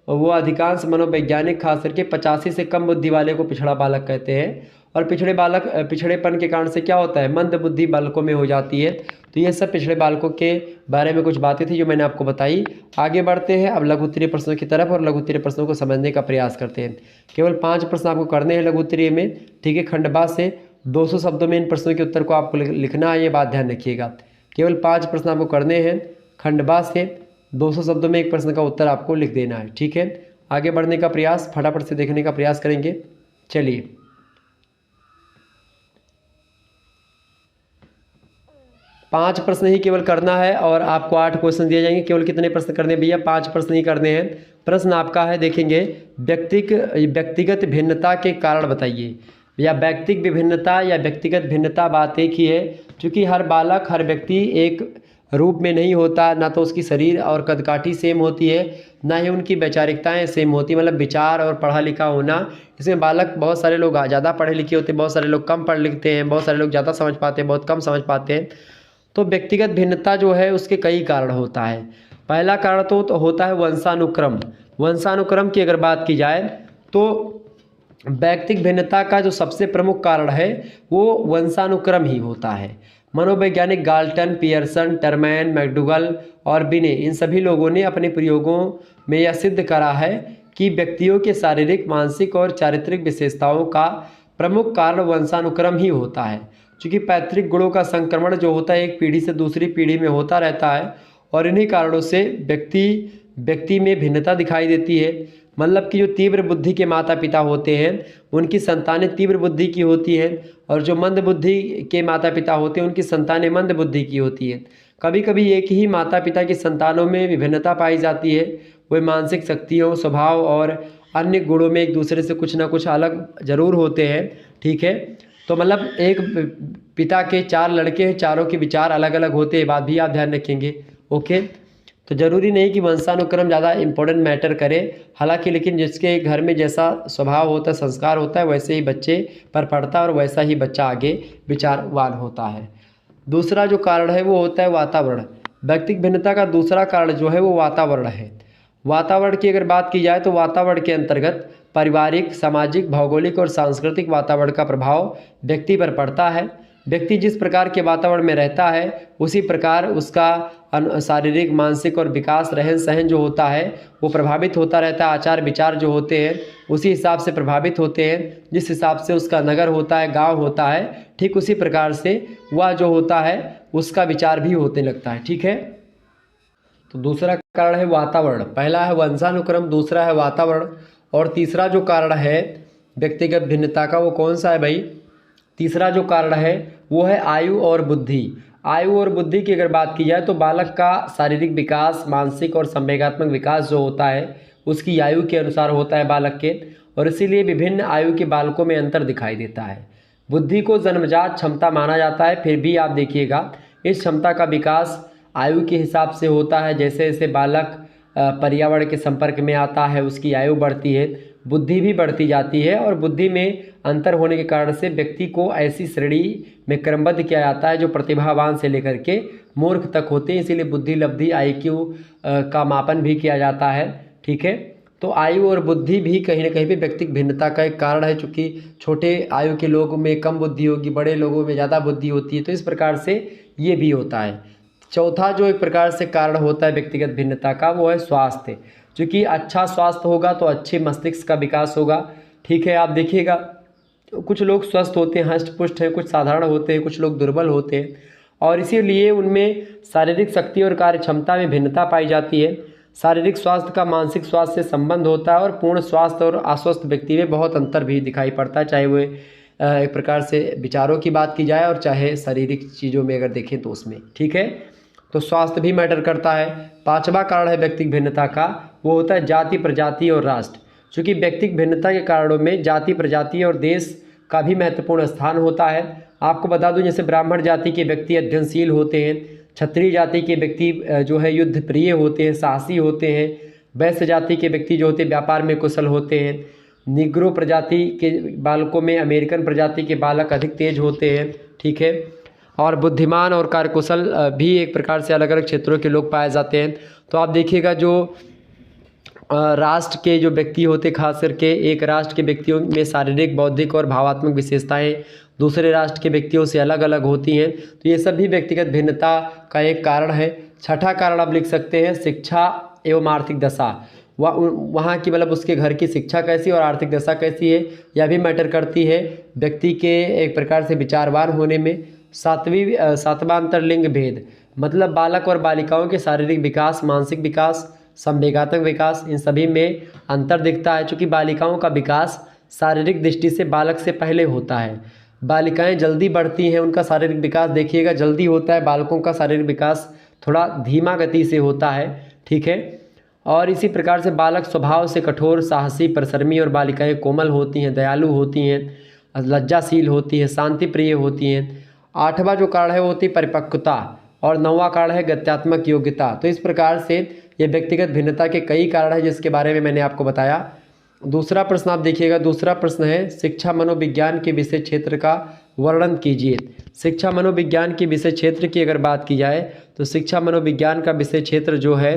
वो अधिकांश मनोवैज्ञानिक खास करके 85 से कम बुद्धि वाले को पिछड़ा बालक कहते हैं। और पिछड़ेपन के कारण से क्या होता है, मंद बुद्धि बालकों में हो जाती है। तो ये सब पिछड़े बालकों के बारे में कुछ बातें थी जो मैंने आपको बताई। आगे बढ़ते हैं अब लघु उत्तरीय प्रश्नों की तरफ और लघु उत्तरीय प्रश्नों को समझने का प्रयास करते हैं। केवल 5 प्रश्न आपको करने हैं लघु उत्तरीय में, ठीक है। खंड बा से 200 शब्दों में इन प्रश्नों के उत्तर को आपको लिखना है, ये बात ध्यान रखिएगा। केवल 5 प्रश्न आपको करने हैं, खंड बा से 200 शब्दों में एक प्रश्न का उत्तर आपको लिख देना है, ठीक है। आगे बढ़ने का प्रयास फटाफट से देखने का प्रयास करेंगे। चलिए, 5 प्रश्न ही केवल करना है और आपको 8 क्वेश्चन दिए जाएंगे। केवल कितने प्रश्न करने हैं भैया? 5 प्रश्न ही करने हैं। प्रश्न आपका है, देखेंगे, व्यक्तिगत भिन्नता के कारण बताइए। या व्यक्तिगत विभिन्नता या व्यक्तिगत भिन्नता बात एक ही है, क्योंकि हर बालक हर व्यक्ति एक रूप में नहीं होता, ना तो उसकी शरीर और कदकाठी सेम होती है, ना ही उनकी वैचारिकताएं सेम होती, मतलब विचार और पढ़ा लिखा होना। इसमें बालक बहुत सारे लोग ज़्यादा पढ़े लिखे होते हैं, बहुत सारे लोग कम पढ़ लिखते हैं, बहुत सारे लोग ज़्यादा समझ पाते हैं, बहुत कम समझ पाते हैं। तो व्यक्तिगत भिन्नता जो है उसके कई कारण होता है। पहला कारण तो होता है वंशानुक्रम। वंशानुक्रम की अगर बात की जाए तो व्यक्तिगत भिन्नता का जो सबसे प्रमुख कारण है वो वंशानुक्रम ही होता है। मनोवैज्ञानिक गाल्टन, पियर्सन, टरमैन, मैकडूगल और बिने, इन सभी लोगों ने अपने प्रयोगों में यह सिद्ध करा है कि व्यक्तियों के शारीरिक, मानसिक और चारित्रिक विशेषताओं का प्रमुख कारण वंशानुक्रम ही होता है। क्योंकि पैतृक गुणों का संक्रमण जो होता है एक पीढ़ी से दूसरी पीढ़ी में होता रहता है और इन्हीं कारणों से व्यक्ति में भिन्नता दिखाई देती है। मतलब कि जो तीव्र बुद्धि के माता पिता होते हैं उनकी संतानें तीव्र बुद्धि की होती हैं और जो मंद बुद्धि के माता पिता होते हैं उनकी संतानें मंद बुद्धि की होती हैं। कभी कभी एक ही माता पिता की संतानों में विभिन्नता पाई जाती है। वे मानसिक शक्तियों, स्वभाव और अन्य गुणों में एक दूसरे से कुछ ना कुछ अलग जरूर होते हैं। ठीक है, तो मतलब एक पिता के 4 लड़के हैं, चारों के विचार अलग अलग होते हैं, बात भी आप ध्यान रखेंगे। ओके, तो ज़रूरी नहीं कि वंशानुक्रम ज़्यादा इंपॉर्टेंट मैटर करे, हालांकि लेकिन जिसके घर में जैसा स्वभाव होता है, संस्कार होता है, वैसे ही बच्चे पर पड़ता है और वैसा ही बच्चा आगे विचारवान होता है। दूसरा जो कारण है वो होता है वातावरण। व्यक्तिगत भिन्नता का दूसरा कारण जो है वो वातावरण है। वातावरण की अगर बात की जाए तो वातावरण के अंतर्गत पारिवारिक, सामाजिक, भौगोलिक और सांस्कृतिक वातावरण का प्रभाव व्यक्ति पर पड़ता है। व्यक्ति जिस प्रकार के वातावरण में रहता है उसी प्रकार उसका शारीरिक, मानसिक और विकास, रहन सहन जो होता है वो प्रभावित होता रहता है। आचार विचार जो होते हैं उसी हिसाब से प्रभावित होते हैं। जिस हिसाब से उसका नगर होता है, गांव होता है, ठीक उसी प्रकार से वह जो होता है उसका विचार भी होने लगता है। ठीक है, तो दूसरा कारण है वातावरण। पहला है वंशानुक्रम, दूसरा है वातावरण और तीसरा जो कारण है व्यक्तिगत भिन्नता का वो कौन सा है भाई? तीसरा जो कारण है वो है आयु और बुद्धि। आयु और बुद्धि की अगर बात की जाए तो बालक का शारीरिक विकास, मानसिक और संवेगात्मक विकास जो होता है उसकी आयु के अनुसार होता है बालक के, और इसीलिए विभिन्न आयु के बालकों में अंतर दिखाई देता है। बुद्धि को जन्मजात क्षमता माना जाता है, फिर भी आप देखिएगा इस क्षमता का विकास आयु के हिसाब से होता है। जैसे जैसे बालक पर्यावरण के संपर्क में आता है उसकी आयु बढ़ती है, बुद्धि भी बढ़ती जाती है और बुद्धि में अंतर होने के कारण से व्यक्ति को ऐसी श्रेणी में क्रमबद्ध किया जाता है जो प्रतिभावान से लेकर के मूर्ख तक होते हैं। इसीलिए बुद्धि लब्धि IQ का मापन भी किया जाता है। ठीक है, तो आयु और बुद्धि भी कहीं ना कहीं पे व्यक्तिगत भिन्नता का एक कारण है। चूँकि छोटे आयु के लोगों में कम बुद्धि होगी, बड़े लोगों में ज़्यादा बुद्धि होती है, तो इस प्रकार से ये भी होता है। चौथा जो एक प्रकार से कारण होता है व्यक्तिगत भिन्नता का वो है स्वास्थ्य। क्योंकि अच्छा स्वास्थ्य होगा तो अच्छे मस्तिष्क का विकास होगा। ठीक है, आप देखिएगा कुछ लोग स्वस्थ होते हैं, हष्ट पुष्ट हैं, कुछ साधारण होते हैं, कुछ लोग दुर्बल होते हैं और इसीलिए उनमें शारीरिक शक्ति और कार्य क्षमता में भिन्नता पाई जाती है। शारीरिक स्वास्थ्य का मानसिक स्वास्थ्य से संबंध होता है और पूर्ण स्वास्थ्य और अस्वस्थ व्यक्ति में बहुत अंतर भी दिखाई पड़ता है, चाहे वो एक प्रकार से विचारों की बात की जाए और चाहे शारीरिक चीज़ों में अगर देखें तो उसमें। ठीक है, तो स्वास्थ्य भी मैटर करता है। पांचवा कारण है व्यक्तिगत भिन्नता का वो होता है जाति, प्रजाति और राष्ट्र। क्योंकि व्यक्तिगत भिन्नता के कारणों में जाति, प्रजाति और देश का भी महत्वपूर्ण स्थान होता है। आपको बता दूं जैसे ब्राह्मण जाति के व्यक्ति अध्ययनशील होते हैं, क्षत्रिय जाति के व्यक्ति जो है युद्ध प्रिय होते हैं, साहसी होते हैं, वैश्य जाति के व्यक्ति जो होते हैं व्यापार में कुशल होते हैं, निग्रो प्रजाति के बालकों में अमेरिकन प्रजाति के बालक अधिक तेज होते हैं। ठीक है, और बुद्धिमान और कार्यकुशल भी एक प्रकार से अलग अलग क्षेत्रों के लोग पाए जाते हैं। तो आप देखिएगा जो राष्ट्र के जो व्यक्ति होते खास करके एक राष्ट्र के व्यक्तियों में शारीरिक, बौद्धिक और भावात्मक विशेषताएं दूसरे राष्ट्र के व्यक्तियों से अलग अलग होती हैं। तो ये सब भी व्यक्तिगत भिन्नता का एक कारण है। छठा कारण आप लिख सकते हैं शिक्षा एवं आर्थिक दशा। वहाँ की मतलब उसके घर की शिक्षा कैसी और आर्थिक दशा कैसी है यह भी मैटर करती है व्यक्ति के एक प्रकार से विचारवान होने में। सातवां अंतरलिंग भेद, मतलब बालक और बालिकाओं के शारीरिक विकास, मानसिक विकास, संवेगात्मक विकास, इन सभी में अंतर दिखता है। चूँकि बालिकाओं का विकास शारीरिक दृष्टि से बालक से पहले होता है। बालिकाएं जल्दी बढ़ती हैं, उनका शारीरिक विकास देखिएगा जल्दी होता है, बालकों का शारीरिक विकास थोड़ा धीमा गति से होता है। ठीक है, और इसी प्रकार से बालक स्वभाव से कठोर, साहसी, परिश्रमी और बालिकाएं कोमल होती हैं, दयालु होती हैं, लज्जाशील होती हैं, शांति प्रिय होती हैं। आठवां जो कारण है वो होती है परिपक्वता और नौवां कारण है गत्यात्मक योग्यता। तो इस प्रकार से ये व्यक्तिगत भिन्नता के कई कारण हैं जिसके बारे में मैंने आपको बताया। दूसरा प्रश्न आप देखिएगा, दूसरा प्रश्न है शिक्षा मनोविज्ञान के विषय क्षेत्र का वर्णन कीजिए। शिक्षा मनोविज्ञान के विषय क्षेत्र की अगर बात की जाए तो शिक्षा मनोविज्ञान का विषय क्षेत्र जो है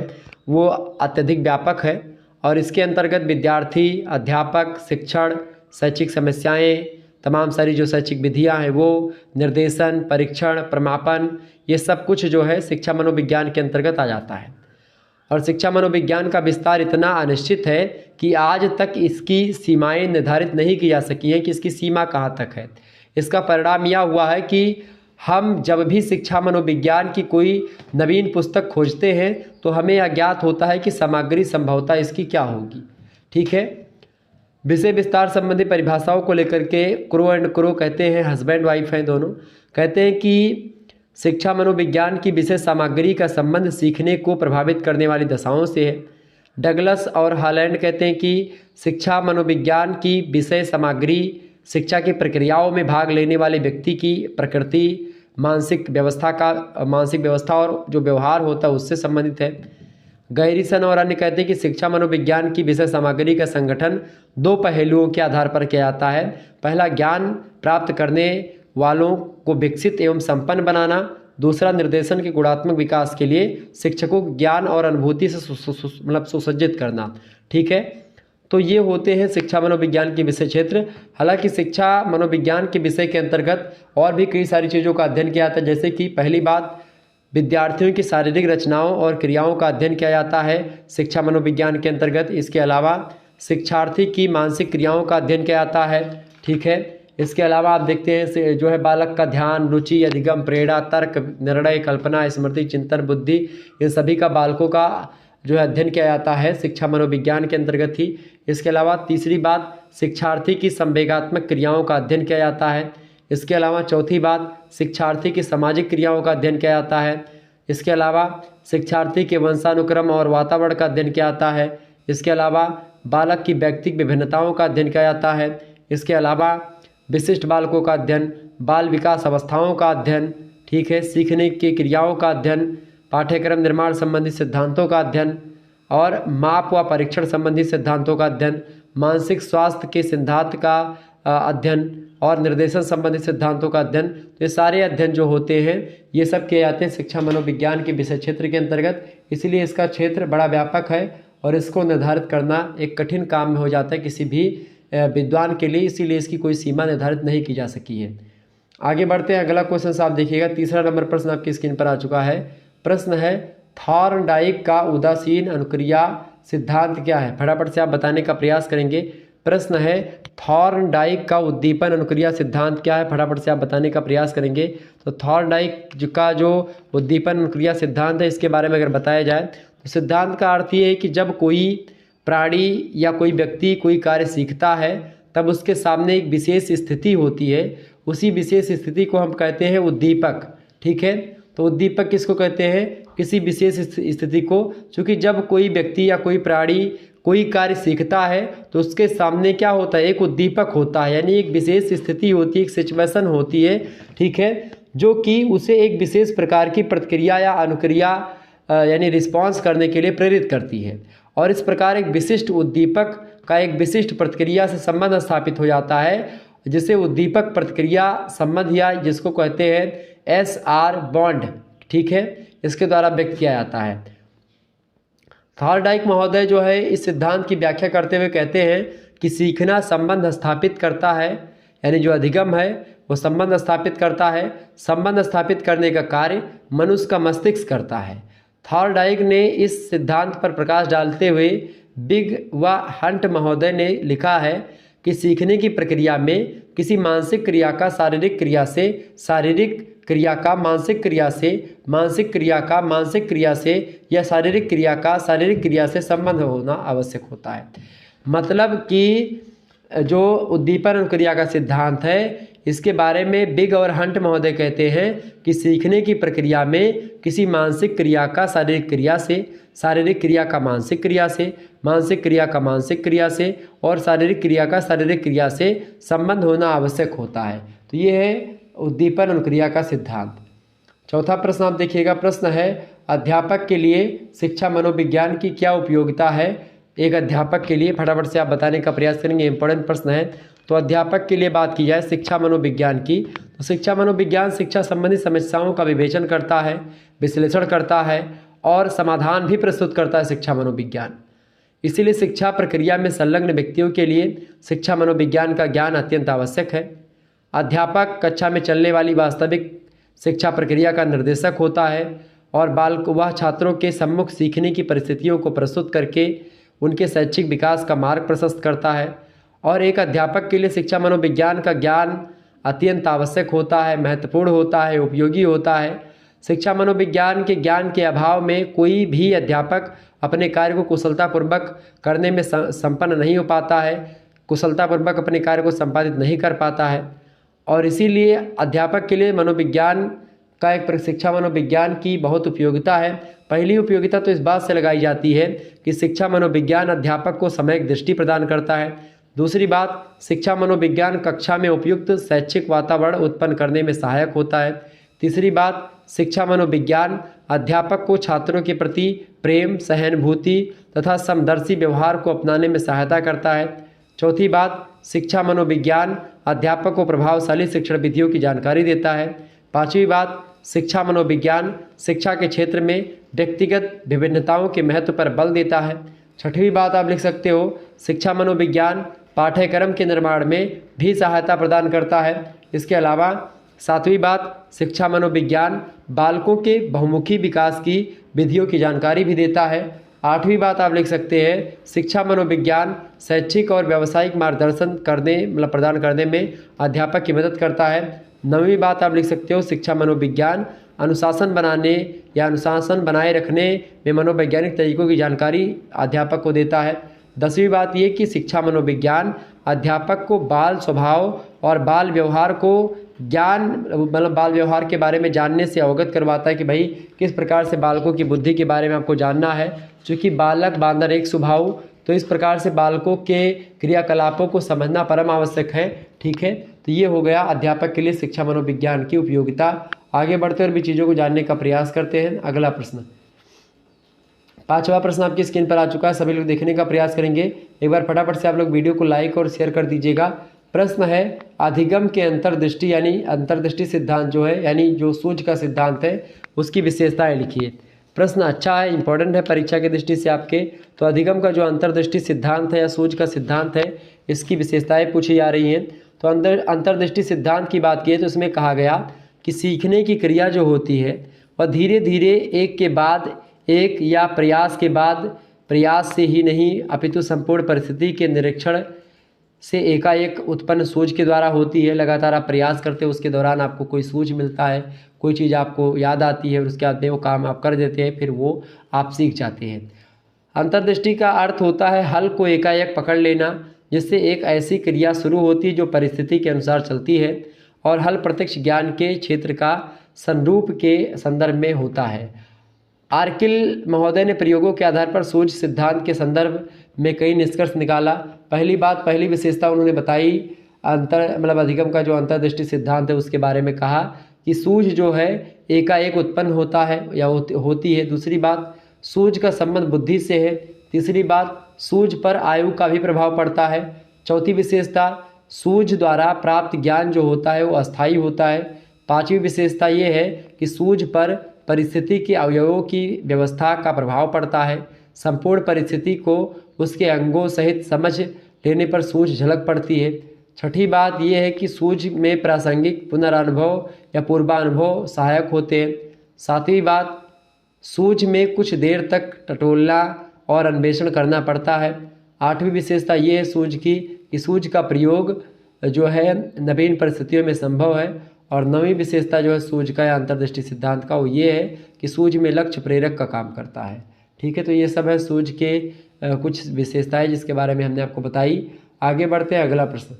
वो अत्यधिक व्यापक है और इसके अंतर्गत विद्यार्थी, अध्यापक, शिक्षण, शैक्षिक समस्याएं, तमाम सारी जो शैक्षिक विधियाँ हैं वो, निर्देशन, परीक्षण, प्रमापन, ये सब कुछ जो है शिक्षा मनोविज्ञान के अंतर्गत आ जाता है। और शिक्षा मनोविज्ञान का विस्तार इतना अनिश्चित है कि आज तक इसकी सीमाएं निर्धारित नहीं की जा सकी हैं कि इसकी सीमा कहाँ तक है। इसका परिणाम यह हुआ है कि हम जब भी शिक्षा मनोविज्ञान की कोई नवीन पुस्तक खोजते हैं तो हमें यह ज्ञात होता है कि सामग्री संभवतः इसकी क्या होगी। ठीक है, विषय विस्तार संबंधी परिभाषाओं को लेकर के क्रो एंड क्रो कहते हैं, हस्बैंड वाइफ हैं दोनों, कहते हैं कि शिक्षा मनोविज्ञान की विषय सामग्री का संबंध सीखने को प्रभावित करने वाली दशाओं से है। डगलस और हॉलैंड कहते हैं कि शिक्षा मनोविज्ञान की विषय सामग्री शिक्षा की प्रक्रियाओं में भाग लेने वाले व्यक्ति की प्रकृति, मानसिक व्यवस्था और जो व्यवहार होता है उससे संबंधित है। गैरिसन और अन्य कहते हैं कि शिक्षा मनोविज्ञान की विषय सामग्री का संगठन दो पहलुओं के आधार पर किया जाता है। पहला, ज्ञान प्राप्त करने वालों को विकसित एवं संपन्न बनाना। दूसरा, निर्देशन के गुणात्मक विकास के लिए शिक्षकों को ज्ञान और अनुभूति से सुसज्जित करना। ठीक है, तो ये होते हैं शिक्षा मनोविज्ञान के विषय क्षेत्र। हालांकि शिक्षा मनोविज्ञान के विषय के अंतर्गत और भी कई सारी चीज़ों का अध्ययन किया जाता है, जैसे कि पहली बात, विद्यार्थियों की शारीरिक रचनाओं और क्रियाओं का अध्ययन किया जाता है शिक्षा मनोविज्ञान के अंतर्गत। इसके अलावा शिक्षार्थी की मानसिक क्रियाओं का अध्ययन किया जाता है। ठीक है, इसके अलावा आप देखते हैं जो है बालक का ध्यान, रुचि, अधिगम, प्रेरणा, तर्क, निर्णय, कल्पना, स्मृति, चिंतन, बुद्धि, इन सभी का बालकों का जो है अध्ययन किया जाता है शिक्षा मनोविज्ञान के अंतर्गत ही। इसके अलावा तीसरी बात, शिक्षार्थी की संवेगात्मक क्रियाओं का अध्ययन किया जाता है। इसके अलावा चौथी बात, शिक्षार्थी की सामाजिक क्रियाओं का अध्ययन किया जाता है। इसके अलावा शिक्षार्थी के वंशानुक्रम और वातावरण का अध्ययन किया जाता है। इसके अलावा बालक की व्यक्तिगत विभिन्नताओं का अध्ययन किया जाता है। इसके अलावा विशिष्ट बालकों का अध्ययन, बाल विकास अवस्थाओं का अध्ययन, ठीक है, सीखने की क्रियाओं का अध्ययन, पाठ्यक्रम निर्माण संबंधी सिद्धांतों का अध्ययन और माप व परीक्षण संबंधी सिद्धांतों का अध्ययन, मानसिक स्वास्थ्य के सिद्धांत का अध्ययन और निर्देशन संबंधी सिद्धांतों का अध्ययन। तो ये सारे अध्ययन जो होते हैं ये सब किए जाते हैं शिक्षा मनोविज्ञान के विषय क्षेत्र के अंतर्गत। इसलिए इसका क्षेत्र बड़ा व्यापक है और इसको निर्धारित करना एक कठिन काम में हो जाता है किसी भी विद्वान के लिए, इसीलिए इसकी कोई सीमा निर्धारित नहीं की जा सकी है। आगे बढ़ते हैं, अगला क्वेश्चन आप देखिएगा, तीसरा नंबर प्रश्न आपकी स्क्रीन पर आ चुका है। प्रश्न है, थॉर्नडाइक का उदासीन अनुक्रिया सिद्धांत क्या है? फटाफट से आप बताने का प्रयास करेंगे। प्रश्न है, थॉर्नडाइक का उद्दीपन अनुक्रिया सिद्धांत क्या है? फटाफट से आप बताने का प्रयास करेंगे। तो थॉर्नडाइक का जो उद्दीपन अनुक्रिया सिद्धांत है इसके बारे में अगर बताया जाए तो सिद्धांत का अर्थ ये है कि जब कोई प्राणी या कोई व्यक्ति कोई कार्य सीखता है तब उसके सामने एक विशेष स्थिति होती है, उसी विशेष स्थिति को हम कहते हैं उद्दीपक। ठीक है, तो उद्दीपक किसको कहते हैं? किसी विशेष स्थिति को। क्योंकि जब कोई व्यक्ति या कोई प्राणी कोई कार्य सीखता है तो उसके सामने क्या होता है? एक उद्दीपक होता है, यानी एक विशेष स्थिति होती है, एक सिचुएशन होती है, ठीक है, जो कि उसे एक विशेष प्रकार की प्रतिक्रिया या अनुक्रिया यानी रिस्पॉन्स करने के लिए प्रेरित करती है। और इस प्रकार एक विशिष्ट उद्दीपक का एक विशिष्ट प्रतिक्रिया से संबंध स्थापित हो जाता है, जिसे उद्दीपक प्रतिक्रिया संबंध या जिसको कहते हैं SR बॉन्ड, ठीक है, इसके द्वारा व्यक्त किया जाता है। थॉर्नडाइक महोदय जो है इस सिद्धांत की व्याख्या करते हुए कहते हैं कि सीखना संबंध स्थापित करता है, यानी जो अधिगम है वो संबंध स्थापित करता है। संबंध स्थापित करने का कार्य मनुष्य का मस्तिष्क करता है। थॉर्नडाइक ने इस सिद्धांत पर प्रकाश डालते हुए बिग व हंट महोदय ने लिखा है कि सीखने की प्रक्रिया में किसी मानसिक क्रिया का शारीरिक क्रिया से, शारीरिक क्रिया का मानसिक क्रिया से, मानसिक क्रिया का मानसिक क्रिया से या शारीरिक क्रिया का शारीरिक क्रिया से संबंध होना आवश्यक होता है। मतलब कि जो उद्दीपन अनुक्रिया का सिद्धांत है इसके बारे में बिग और हंट महोदय कहते हैं कि सीखने की प्रक्रिया में किसी मानसिक क्रिया का शारीरिक क्रिया से, शारीरिक क्रिया का मानसिक क्रिया से, मानसिक क्रिया का मानसिक क्रिया से और शारीरिक क्रिया का शारीरिक क्रिया से संबंध होना आवश्यक होता है। तो ये है उद्दीपन अनुक्रिया का सिद्धांत। चौथा प्रश्न आप देखिएगा। प्रश्न है, अध्यापक के लिए शिक्षा मनोविज्ञान की क्या उपयोगिता है? एक अध्यापक के लिए फटाफट से आप बताने का प्रयास करेंगे, इंपॉर्टेंट प्रश्न है। तो अध्यापक के लिए बात की जाए शिक्षा मनोविज्ञान की, तो शिक्षा मनोविज्ञान शिक्षा संबंधी समस्याओं का विवेचन करता है, विश्लेषण करता है और समाधान भी प्रस्तुत करता है शिक्षा मनोविज्ञान। इसीलिए शिक्षा प्रक्रिया में संलग्न व्यक्तियों के लिए शिक्षा मनोविज्ञान का ज्ञान अत्यंत आवश्यक है। अध्यापक कक्षा में चलने वाली वास्तविक शिक्षा प्रक्रिया का निर्देशक होता है और वह छात्रों के सम्मुख सीखने की परिस्थितियों को प्रस्तुत करके उनके शैक्षिक विकास का मार्ग प्रशस्त करता है। और एक अध्यापक के लिए शिक्षा मनोविज्ञान का ज्ञान अत्यंत आवश्यक होता है, महत्वपूर्ण होता है, उपयोगी होता है। शिक्षा मनोविज्ञान के ज्ञान के अभाव में कोई भी अध्यापक अपने कार्य को कुशलतापूर्वक करने में संपन्न नहीं हो पाता है, कुशलतापूर्वक अपने कार्य को संपादित नहीं कर पाता है। और इसीलिए अध्यापक के लिए मनोविज्ञान का एक शिक्षा मनोविज्ञान की बहुत उपयोगिता है। पहली उपयोगिता तो इस बात से लगाई जाती है कि शिक्षा मनोविज्ञान अध्यापक को सम्यक दृष्टि प्रदान करता है। दूसरी बात, शिक्षा मनोविज्ञान कक्षा में उपयुक्त शैक्षिक वातावरण उत्पन्न करने में सहायक होता है। तीसरी बात, शिक्षा मनोविज्ञान अध्यापक को छात्रों के प्रति प्रेम, सहानुभूति तथा समदर्शी व्यवहार को अपनाने में सहायता करता है। चौथी बात, शिक्षा मनोविज्ञान अध्यापक को प्रभावशाली शिक्षण विधियों की जानकारी देता है। पांचवी बात, शिक्षा मनोविज्ञान शिक्षा के क्षेत्र में व्यक्तिगत विभिन्नताओं के महत्व पर बल देता है। छठवीं बात आप लिख सकते हो, शिक्षा मनोविज्ञान पाठ्यक्रम के निर्माण में भी सहायता प्रदान करता है। इसके अलावा सातवीं बात, शिक्षा मनोविज्ञान बालकों के बहुमुखी विकास की विधियों की जानकारी भी देता है। आठवीं बात आप लिख सकते हैं, शिक्षा मनोविज्ञान शैक्षिक और व्यावसायिक मार्गदर्शन प्रदान करने में अध्यापक की मदद करता है। नवीं बात आप लिख सकते हो, शिक्षा मनोविज्ञान अनुशासन बनाए रखने में मनोवैज्ञानिक तरीकों की जानकारी अध्यापक को देता है। 10वीं बात ये कि शिक्षा मनोविज्ञान अध्यापक को बाल स्वभाव और बाल व्यवहार को बाल व्यवहार के बारे में जानने से अवगत करवाता है कि भाई किस प्रकार से बालकों की बुद्धि के बारे में आपको जानना है। चूँकि बालक बांदर एक स्वभाव, तो इस प्रकार से बालकों के क्रियाकलापों को समझना परम आवश्यक है। ठीक है, तो ये हो गया अध्यापक के लिए शिक्षा मनोविज्ञान की उपयोगिता। आगे बढ़ते और भी चीज़ों को जानने का प्रयास करते हैं। अगला प्रश्न, पांचवा प्रश्न आपकी स्क्रीन पर आ चुका है, सभी लोग देखने का प्रयास करेंगे। एक बार फटाफट से आप लोग वीडियो को लाइक और शेयर कर दीजिएगा। प्रश्न है, अधिगम के अंतर्दृष्टि यानी अंतर्दृष्टि सिद्धांत जो है, यानी जो सूझ का सिद्धांत है, उसकी विशेषताएं लिखिए। प्रश्न अच्छा है, इंपॉर्टेंट है परीक्षा की दृष्टि से आपके। तो अधिगम का जो अंतर्दृष्टि सिद्धांत है या सूझ का सिद्धांत है, इसकी विशेषताएं पूछी जा रही हैं। तो अंतर्दृष्टि सिद्धांत की बात की तो इसमें कहा गया कि सीखने की क्रिया जो होती है वह धीरे धीरे एक के बाद एक या प्रयास के बाद प्रयास से ही नहीं अपितु संपूर्ण परिस्थिति के निरीक्षण से एकाएक उत्पन्न सूझ के द्वारा होती है। लगातार आप प्रयास करते हो, उसके दौरान आपको कोई सूझ मिलता है, कोई चीज़ आपको याद आती है और उसके बाद में वो काम आप कर देते हैं, फिर वो आप सीख जाते हैं। अंतर्दृष्टि का अर्थ होता है हल को एकाएक पकड़ लेना, जिससे एक ऐसी क्रिया शुरू होती है जो परिस्थिति के अनुसार चलती है और हल प्रत्यक्ष ज्ञान के क्षेत्र का संरूप के संदर्भ में होता है। आर्किल महोदय ने प्रयोगों के आधार पर सूझ सिद्धांत के संदर्भ में कई निष्कर्ष निकाला। पहली विशेषता उन्होंने बताई अधिगम का जो अंतर्दृष्टि सिद्धांत है उसके बारे में कहा कि सूझ जो है एकाएक उत्पन्न होता है या होती है। दूसरी बात, सूझ का संबंध बुद्धि से है। तीसरी बात, सूझ पर आयु का भी प्रभाव पड़ता है। चौथी विशेषता, सूझ द्वारा प्राप्त ज्ञान जो होता है वो अस्थायी होता है। पांचवी विशेषता ये है कि सूझ पर परिस्थिति के अवयवों की व्यवस्था का प्रभाव पड़ता है। संपूर्ण परिस्थिति को उसके अंगों सहित समझ लेने पर सूझ झलक पड़ती है। छठी बात यह है कि सूझ में प्रासंगिक पुनरानुभव या पूर्वानुभव सहायक होते हैं। सातवीं बात, सूझ में कुछ देर तक टटोलना और अन्वेषण करना पड़ता है। आठवीं विशेषता ये है सूझ की कि सूझ का प्रयोग जो है नवीन परिस्थितियों में संभव है। और नवीं विशेषता जो है सूझ का या अंतर्दृष्टि सिद्धांत का वो ये है कि सूझ में लक्ष्य प्रेरक का काम करता है। ठीक है, तो ये सब है सूझ के कुछ विशेषताएं जिसके बारे में हमने आपको बताई। आगे बढ़ते हैं, अगला प्रश्न।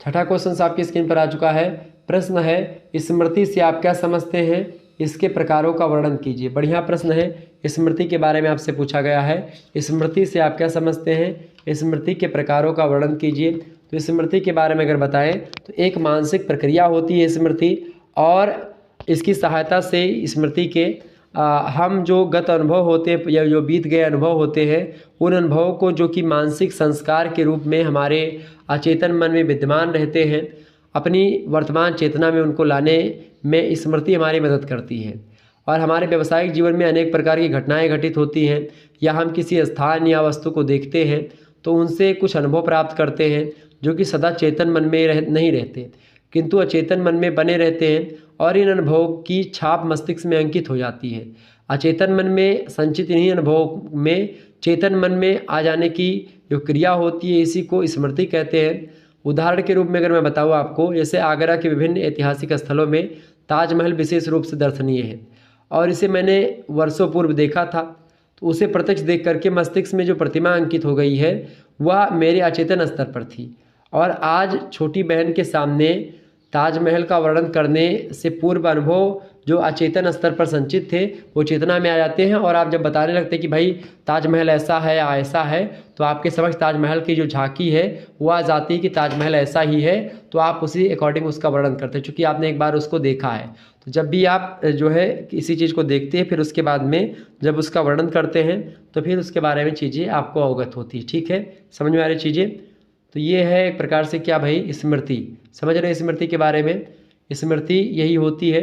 छठा क्वेश्चन आपकी स्क्रीन पर आ चुका है। प्रश्न है, स्मृति से आप क्या समझते हैं, इसके प्रकारों का वर्णन कीजिए। बढ़िया प्रश्न है, स्मृति के बारे में आपसे पूछा गया है। स्मृति से आप क्या समझते हैं, स्मृति के प्रकारों का वर्णन कीजिए। तो स्मृति के बारे में अगर बताएं तो एक मानसिक प्रक्रिया होती है स्मृति, और इसकी सहायता से स्मृति के हम जो गत अनुभव होते हैं या जो बीत गए अनुभव होते हैं उन अनुभवों को जो कि मानसिक संस्कार के रूप में हमारे अचेतन मन में विद्यमान रहते हैं, अपनी वर्तमान चेतना में उनको लाने में स्मृति हमारी मदद करती है। और हमारे व्यावसायिक जीवन में अनेक प्रकार की घटनाएं घटित होती हैं या हम किसी स्थान या वस्तु को देखते हैं तो उनसे कुछ अनुभव प्राप्त करते हैं जो कि सदा चेतन मन में नहीं रहते, किंतु अचेतन मन में बने रहते हैं और इन अनुभवों की छाप मस्तिष्क में अंकित हो जाती है। अचेतन मन में संचित इन्हीं अनुभवों में चेतन मन में आ जाने की जो क्रिया होती है इसी को स्मृति कहते हैं। उदाहरण के रूप में अगर मैं बताऊँ आपको, जैसे आगरा के विभिन्न ऐतिहासिक स्थलों में ताजमहल विशेष रूप से दर्शनीय है और इसे मैंने वर्षों पूर्व देखा था, तो उसे प्रत्यक्ष देख करके मस्तिष्क में जो प्रतिमा अंकित हो गई है वह मेरे अचेतन स्तर पर थी। और आज छोटी बहन के सामने ताजमहल का वर्णन करने से पूर्व अनुभव जो अचेतन स्तर पर संचित थे वो चेतना में आ जाते हैं, और आप जब बताने लगते हैं कि भाई ताजमहल ऐसा है या ऐसा है, तो आपके समक्ष ताजमहल की जो झांकी है वो आ जाती है कि ताजमहल ऐसा ही है, तो आप उसी अकॉर्डिंग उसका वर्णन करते हैं, चूँकि आपने एक बार उसको देखा है। तो जब भी आप जो है किसी चीज़ को देखते हैं फिर उसके बाद में जब उसका वर्णन करते हैं तो फिर उसके बारे में चीज़ें आपको अवगत होती है। ठीक है, समझ में आ रही चीज़ें। तो ये है एक प्रकार से क्या भाई, स्मृति। समझ रहे स्मृति के बारे में। स्मृति यही होती है।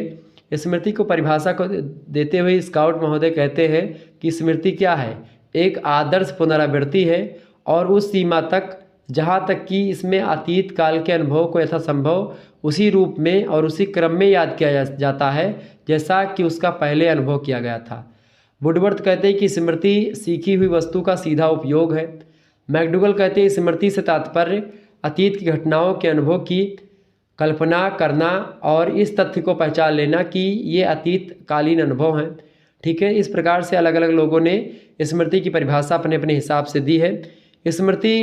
स्मृति को परिभाषा को देते हुए स्काउट महोदय कहते हैं कि स्मृति क्या है, एक आदर्श पुनरावृत्ति है और उस सीमा तक जहाँ तक कि इसमें अतीत काल के अनुभव को यथासंभव उसी रूप में और उसी क्रम में याद किया जाता है जैसा कि उसका पहले अनुभव किया गया था। वुडवर्थ कहते हैं कि स्मृति सीखी हुई वस्तु का सीधा उपयोग है। मैकडूगल कहते हैं स्मृति से तात्पर्य अतीत की घटनाओं के अनुभव की कल्पना करना और इस तथ्य को पहचान लेना कि ये अतीत कालीन अनुभव हैं। ठीक है, इस प्रकार से अलग अलग लोगों ने स्मृति की परिभाषा अपने अपने हिसाब से दी है। स्मृति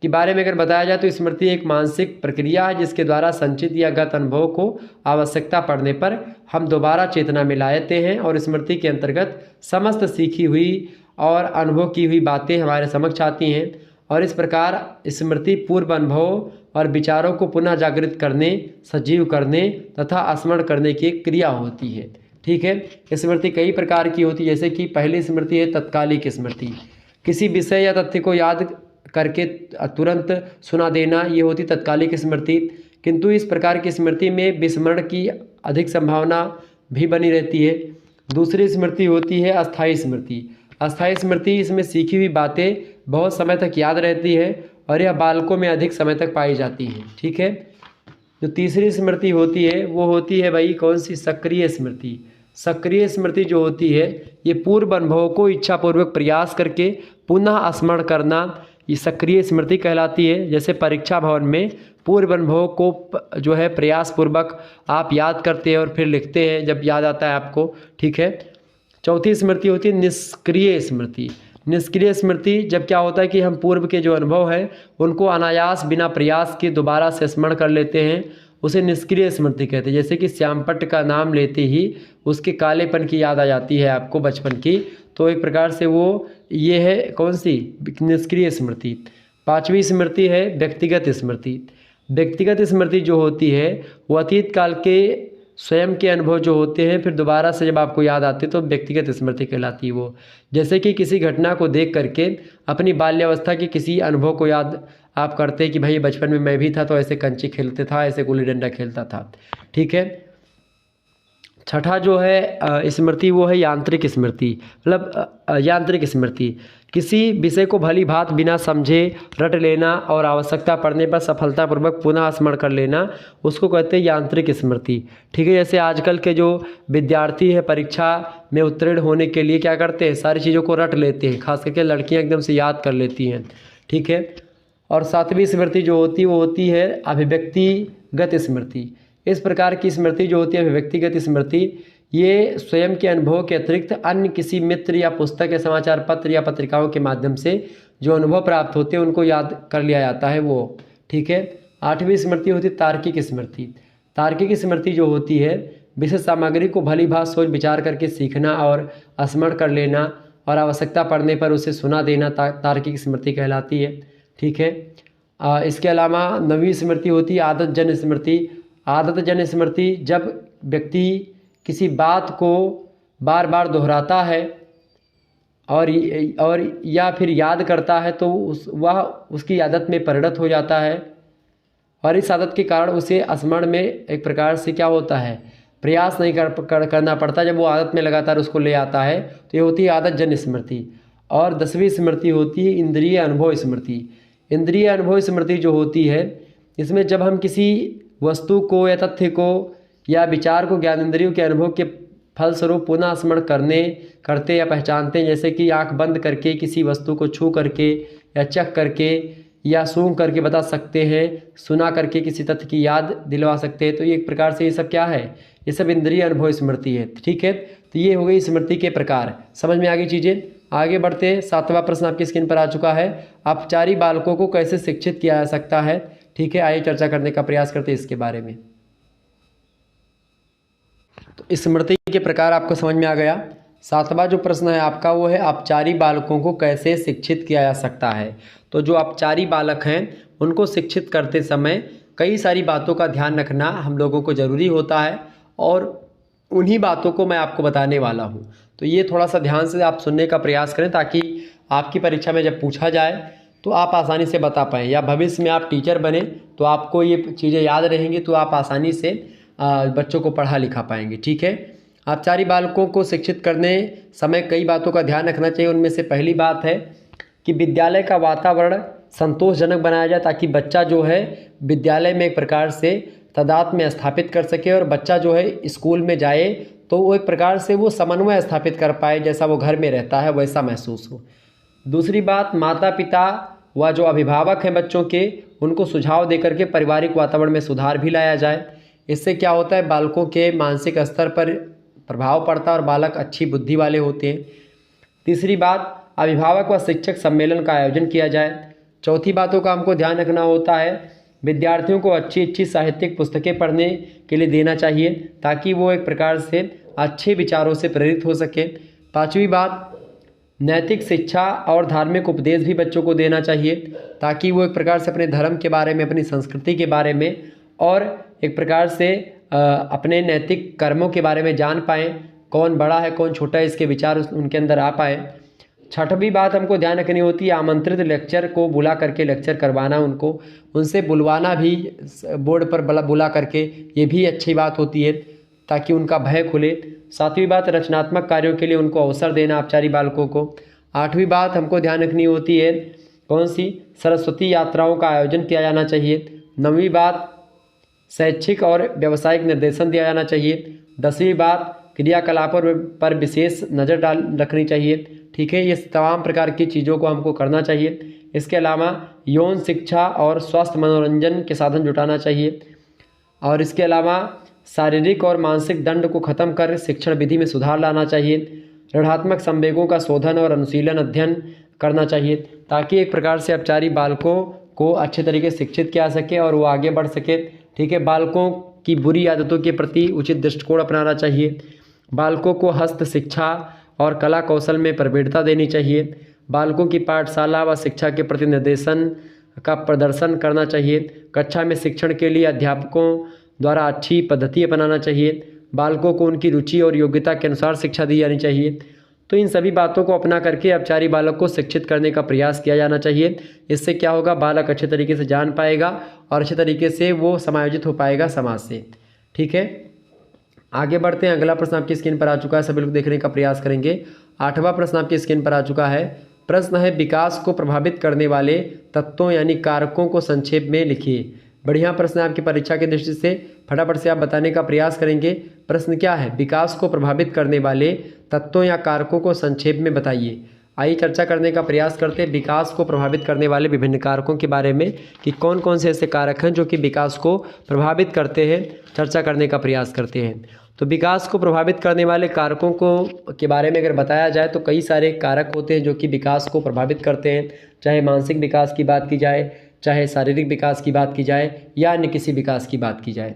के बारे में अगर बताया जाए तो स्मृति एक मानसिक प्रक्रिया है जिसके द्वारा संचित या गत अनुभव को आवश्यकता पड़ने पर हम दोबारा चेतना में लाते हैं, और स्मृति के अंतर्गत समस्त सीखी हुई और अनुभव की हुई बातें हमारे समक्ष आती हैं, और इस प्रकार स्मृति पूर्व अनुभवों और विचारों को पुनः जागृत करने, सजीव करने तथा स्मरण करने की एक क्रिया होती है। ठीक है, स्मृति कई प्रकार की होती है, जैसे कि पहली स्मृति है तत्कालिक स्मृति। किसी विषय या तथ्य को याद करके तुरंत सुना देना, ये होती तत्कालिक स्मृति। किंतु इस प्रकार की स्मृति में विस्मरण की अधिक संभावना भी बनी रहती है। दूसरी स्मृति होती है अस्थायी स्मृति। अस्थायी स्मृति, इसमें सीखी हुई बातें बहुत समय तक याद रहती है और यह बालकों में अधिक समय तक पाई जाती हैं। ठीक है, जो तीसरी स्मृति होती है वो होती है भाई कौन सी, सक्रिय स्मृति। सक्रिय स्मृति जो होती है ये पूर्व अनुभव को इच्छापूर्वक प्रयास करके पुनः स्मरण करना, ये सक्रिय स्मृति कहलाती है। जैसे परीक्षा भवन में पूर्व अनुभव को जो है प्रयास पूर्वक आप याद करते हैं और फिर लिखते हैं जब याद आता है आपको। ठीक है, चौथी स्मृति होती है निष्क्रिय स्मृति। निष्क्रिय स्मृति जब क्या होता है कि हम पूर्व के जो अनुभव हैं उनको अनायास बिना प्रयास के दोबारा से स्मरण कर लेते हैं, उसे निष्क्रिय स्मृति कहते हैं। जैसे कि श्यामपट्ट का नाम लेते ही उसके कालेपन की याद आ जाती है आपको बचपन की, तो एक प्रकार से वो ये है कौन सी, निष्क्रिय स्मृति। पांचवी स्मृति है व्यक्तिगत स्मृति। व्यक्तिगत स्मृति जो होती है वो अतीत काल के स्वयं के अनुभव जो होते हैं फिर दोबारा से जब आपको याद आते तो व्यक्तिगत स्मृति कहलाती है वो। जैसे कि किसी घटना को देख करके अपनी बाल्यावस्था के किसी अनुभव को याद आप करते हैं कि भाई बचपन में मैं भी था तो ऐसे कंची खेलते था, ऐसे गुल्ली डंडा खेलता था। ठीक है, छठा जो है स्मृति वो है यांत्रिक स्मृति। मतलब यांत्रिक स्मृति किसी विषय को भली भांत बिना समझे रट लेना और आवश्यकता पड़ने पर सफलतापूर्वक पुनः स्मरण कर लेना, उसको कहते हैं यांत्रिक स्मृति। ठीक है, जैसे आजकल के जो विद्यार्थी है परीक्षा में उत्तीर्ण होने के लिए क्या करते हैं, सारी चीज़ों को रट लेते हैं, खास करके लड़कियां एकदम से याद कर लेती हैं। ठीक है, और सातवीं स्मृति जो होती है वो होती है अभिव्यक्तिगत स्मृति। इस प्रकार की स्मृति जो होती है अभिव्यक्तिगत स्मृति, ये स्वयं के अनुभव के अतिरिक्त अन्य किसी मित्र या पुस्तक या समाचार पत्र या पत्रिकाओं के माध्यम से जो अनुभव प्राप्त होते हैं उनको याद कर लिया जाता है वो। ठीक है, आठवीं स्मृति होती है तार्किक स्मृति। तार्किक स्मृति जो होती है विषय सामग्री को भली भांति सोच विचार करके सीखना और स्मरण कर लेना और आवश्यकता पड़ने पर उसे सुना देना तार्किक स्मृति कहलाती है। ठीक है, इसके अलावा नवीं स्मृति होती है आदत जन्य स्मृति। आदत जन्य स्मृति जब व्यक्ति किसी बात को बार बार दोहराता है और या फिर याद करता है तो वह उसकी आदत में परिणत हो जाता है, और इस आदत के कारण उसे स्मरण में एक प्रकार से क्या होता है, प्रयास नहीं करना पड़ता। जब वो आदत में लगातार उसको ले आता है तो ये होती है आदत जन्य स्मृति। और 10वीं स्मृति होती है इंद्रिय अनुभव स्मृति। इंद्रिय अनुभव स्मृति जो होती है, इसमें जब हम किसी वस्तु को या तथ्य को या विचार को ज्ञानेंद्रियों के अनुभव के फलस्वरूप पुनः स्मरण करते या पहचानते हैं, जैसे कि आंख बंद करके किसी वस्तु को छू करके या चख करके या सूंघ करके बता सकते हैं, सुना करके किसी तथ्य की याद दिलवा सकते हैं। तो ये एक प्रकार से ये सब क्या है, ये सब इंद्रिय अनुभव स्मृति है। ठीक है, तो ये हो गई स्मृति के प्रकार। समझ में आ गई चीज़ें। आगे बढ़ते हैं। 7वां प्रश्न आपकी स्क्रीन पर आ चुका है। अपचारी बालकों को कैसे शिक्षित किया जा सकता है। ठीक है, आइए चर्चा करने का प्रयास करते हैं इसके बारे में। तो स्मृति के प्रकार आपको समझ में आ गया। 7वां जो प्रश्न है आपका वो है अपचारी बालकों को कैसे शिक्षित किया जा सकता है। तो जो अपचारी बालक हैं उनको शिक्षित करते समय कई सारी बातों का ध्यान रखना हम लोगों को ज़रूरी होता है और उन्हीं बातों को मैं आपको बताने वाला हूँ। तो ये थोड़ा सा ध्यान से आप सुनने का प्रयास करें ताकि आपकी परीक्षा में जब पूछा जाए तो आप आसानी से बता पाएँ, या भविष्य में आप टीचर बने तो आपको ये चीज़ें याद रहेंगी, तो आप आसानी से बच्चों को पढ़ा लिखा पाएंगे। ठीक है, अपचारी बालकों को शिक्षित करने समय कई बातों का ध्यान रखना चाहिए। उनमें से पहली बात है कि विद्यालय का वातावरण संतोषजनक बनाया जाए ताकि बच्चा जो है विद्यालय में एक प्रकार से तादाद में स्थापित कर सके, और बच्चा जो है स्कूल में जाए तो वो एक प्रकार से वो समन्वय स्थापित कर पाए, जैसा वो घर में रहता है वैसा महसूस हो। दूसरी बात, माता पिता व जो अभिभावक हैं बच्चों के, उनको सुझाव देकर के पारिवारिक वातावरण में सुधार भी लाया जाए। इससे क्या होता है, बालकों के मानसिक स्तर पर प्रभाव पड़ता है और बालक अच्छी बुद्धि वाले होते हैं। तीसरी बात, अभिभावक व शिक्षक सम्मेलन का आयोजन किया जाए। चौथी बातों का हमको ध्यान रखना होता है, विद्यार्थियों को अच्छी अच्छी साहित्यिक पुस्तकें पढ़ने के लिए देना चाहिए ताकि वो एक प्रकार से अच्छे विचारों से प्रेरित हो सके। पांचवी बात, नैतिक शिक्षा और धार्मिक उपदेश भी बच्चों को देना चाहिए ताकि वो एक प्रकार से अपने धर्म के बारे में, अपनी संस्कृति के बारे में और एक प्रकार से अपने नैतिक कर्मों के बारे में जान पाएँ, कौन बड़ा है कौन छोटा है, इसके विचार उनके अंदर आ पाए। छठवीं बात हमको ध्यान रखनी होती है, आमंत्रित लेक्चर को बुला करके लेक्चर करवाना, उनसे बुलवाना भी बोर्ड पर बुला करके, ये भी अच्छी बात होती है ताकि उनका भय खुले। सातवीं बात, रचनात्मक कार्यों के लिए उनको अवसर देना अपचारी बालकों को। आठवीं बात हमको ध्यान रखनी होती है, कौन सी, सरस्वती यात्राओं का आयोजन किया जाना चाहिए। नवीं बात, शैक्षिक और व्यावसायिक निर्देशन दिया जाना चाहिए। 10वीं बात, क्रियाकलापों पर विशेष नज़र रखनी चाहिए। ठीक है, ये तमाम प्रकार की चीज़ों को हमको करना चाहिए। इसके अलावा यौन शिक्षा और स्वास्थ्य मनोरंजन के साधन जुटाना चाहिए, और इसके अलावा शारीरिक और मानसिक दंड को खत्म कर शिक्षण विधि में सुधार लाना चाहिए। ऋणात्मक संवेगों का शोधन और अनुशीलन अध्ययन करना चाहिए ताकि एक प्रकार से अपचारी बालकों को अच्छे तरीके से शिक्षित किया सके और वो आगे बढ़ सके। ठीक है, बालकों की बुरी आदतों के प्रति उचित दृष्टिकोण अपनाना चाहिए। बालकों को हस्त शिक्षा और कला कौशल में प्रवीणता देनी चाहिए। बालकों की पाठशाला व शिक्षा के प्रति निर्देशन का प्रदर्शन करना चाहिए। कक्षा में शिक्षण के लिए अध्यापकों द्वारा अच्छी पद्धति अपनाना चाहिए। बालकों को उनकी रुचि और योग्यता के अनुसार शिक्षा दी जानी चाहिए। तो इन सभी बातों को अपना करके अपचारी बालक को शिक्षित करने का प्रयास किया जाना चाहिए। इससे क्या होगा, बालक अच्छे तरीके से जान पाएगा और अच्छे तरीके से वो समायोजित हो पाएगा समाज से। ठीक है, आगे बढ़ते हैं। अगला प्रश्न आपकी स्क्रीन पर आ चुका है, सभी लोग देखने का प्रयास करेंगे। 8वां प्रश्न आपकी स्क्रीन पर आ चुका है। प्रश्न है, विकास को प्रभावित करने वाले तत्वों यानी कारकों को संक्षेप में लिखिए। बढ़िया प्रश्न है आपकी परीक्षा की दृष्टि से, फटाफट से आप बताने का प्रयास करेंगे। प्रश्न क्या है, विकास को प्रभावित करने वाले तत्वों या कारकों को संक्षेप में बताइए। आइए चर्चा करने का प्रयास करते हैं विकास को प्रभावित करने वाले विभिन्न कारकों के बारे में कि कौन कौन से ऐसे कारक हैं जो कि विकास को प्रभावित करते हैं। चर्चा करने का प्रयास करते हैं। तो विकास को प्रभावित करने वाले कारकों को के बारे में अगर बताया जाए तो कई सारे कारक होते हैं जो कि विकास को प्रभावित करते हैं, चाहे मानसिक विकास की बात की जाए, चाहे शारीरिक विकास की बात की जाए या अन्य किसी विकास की बात की जाए।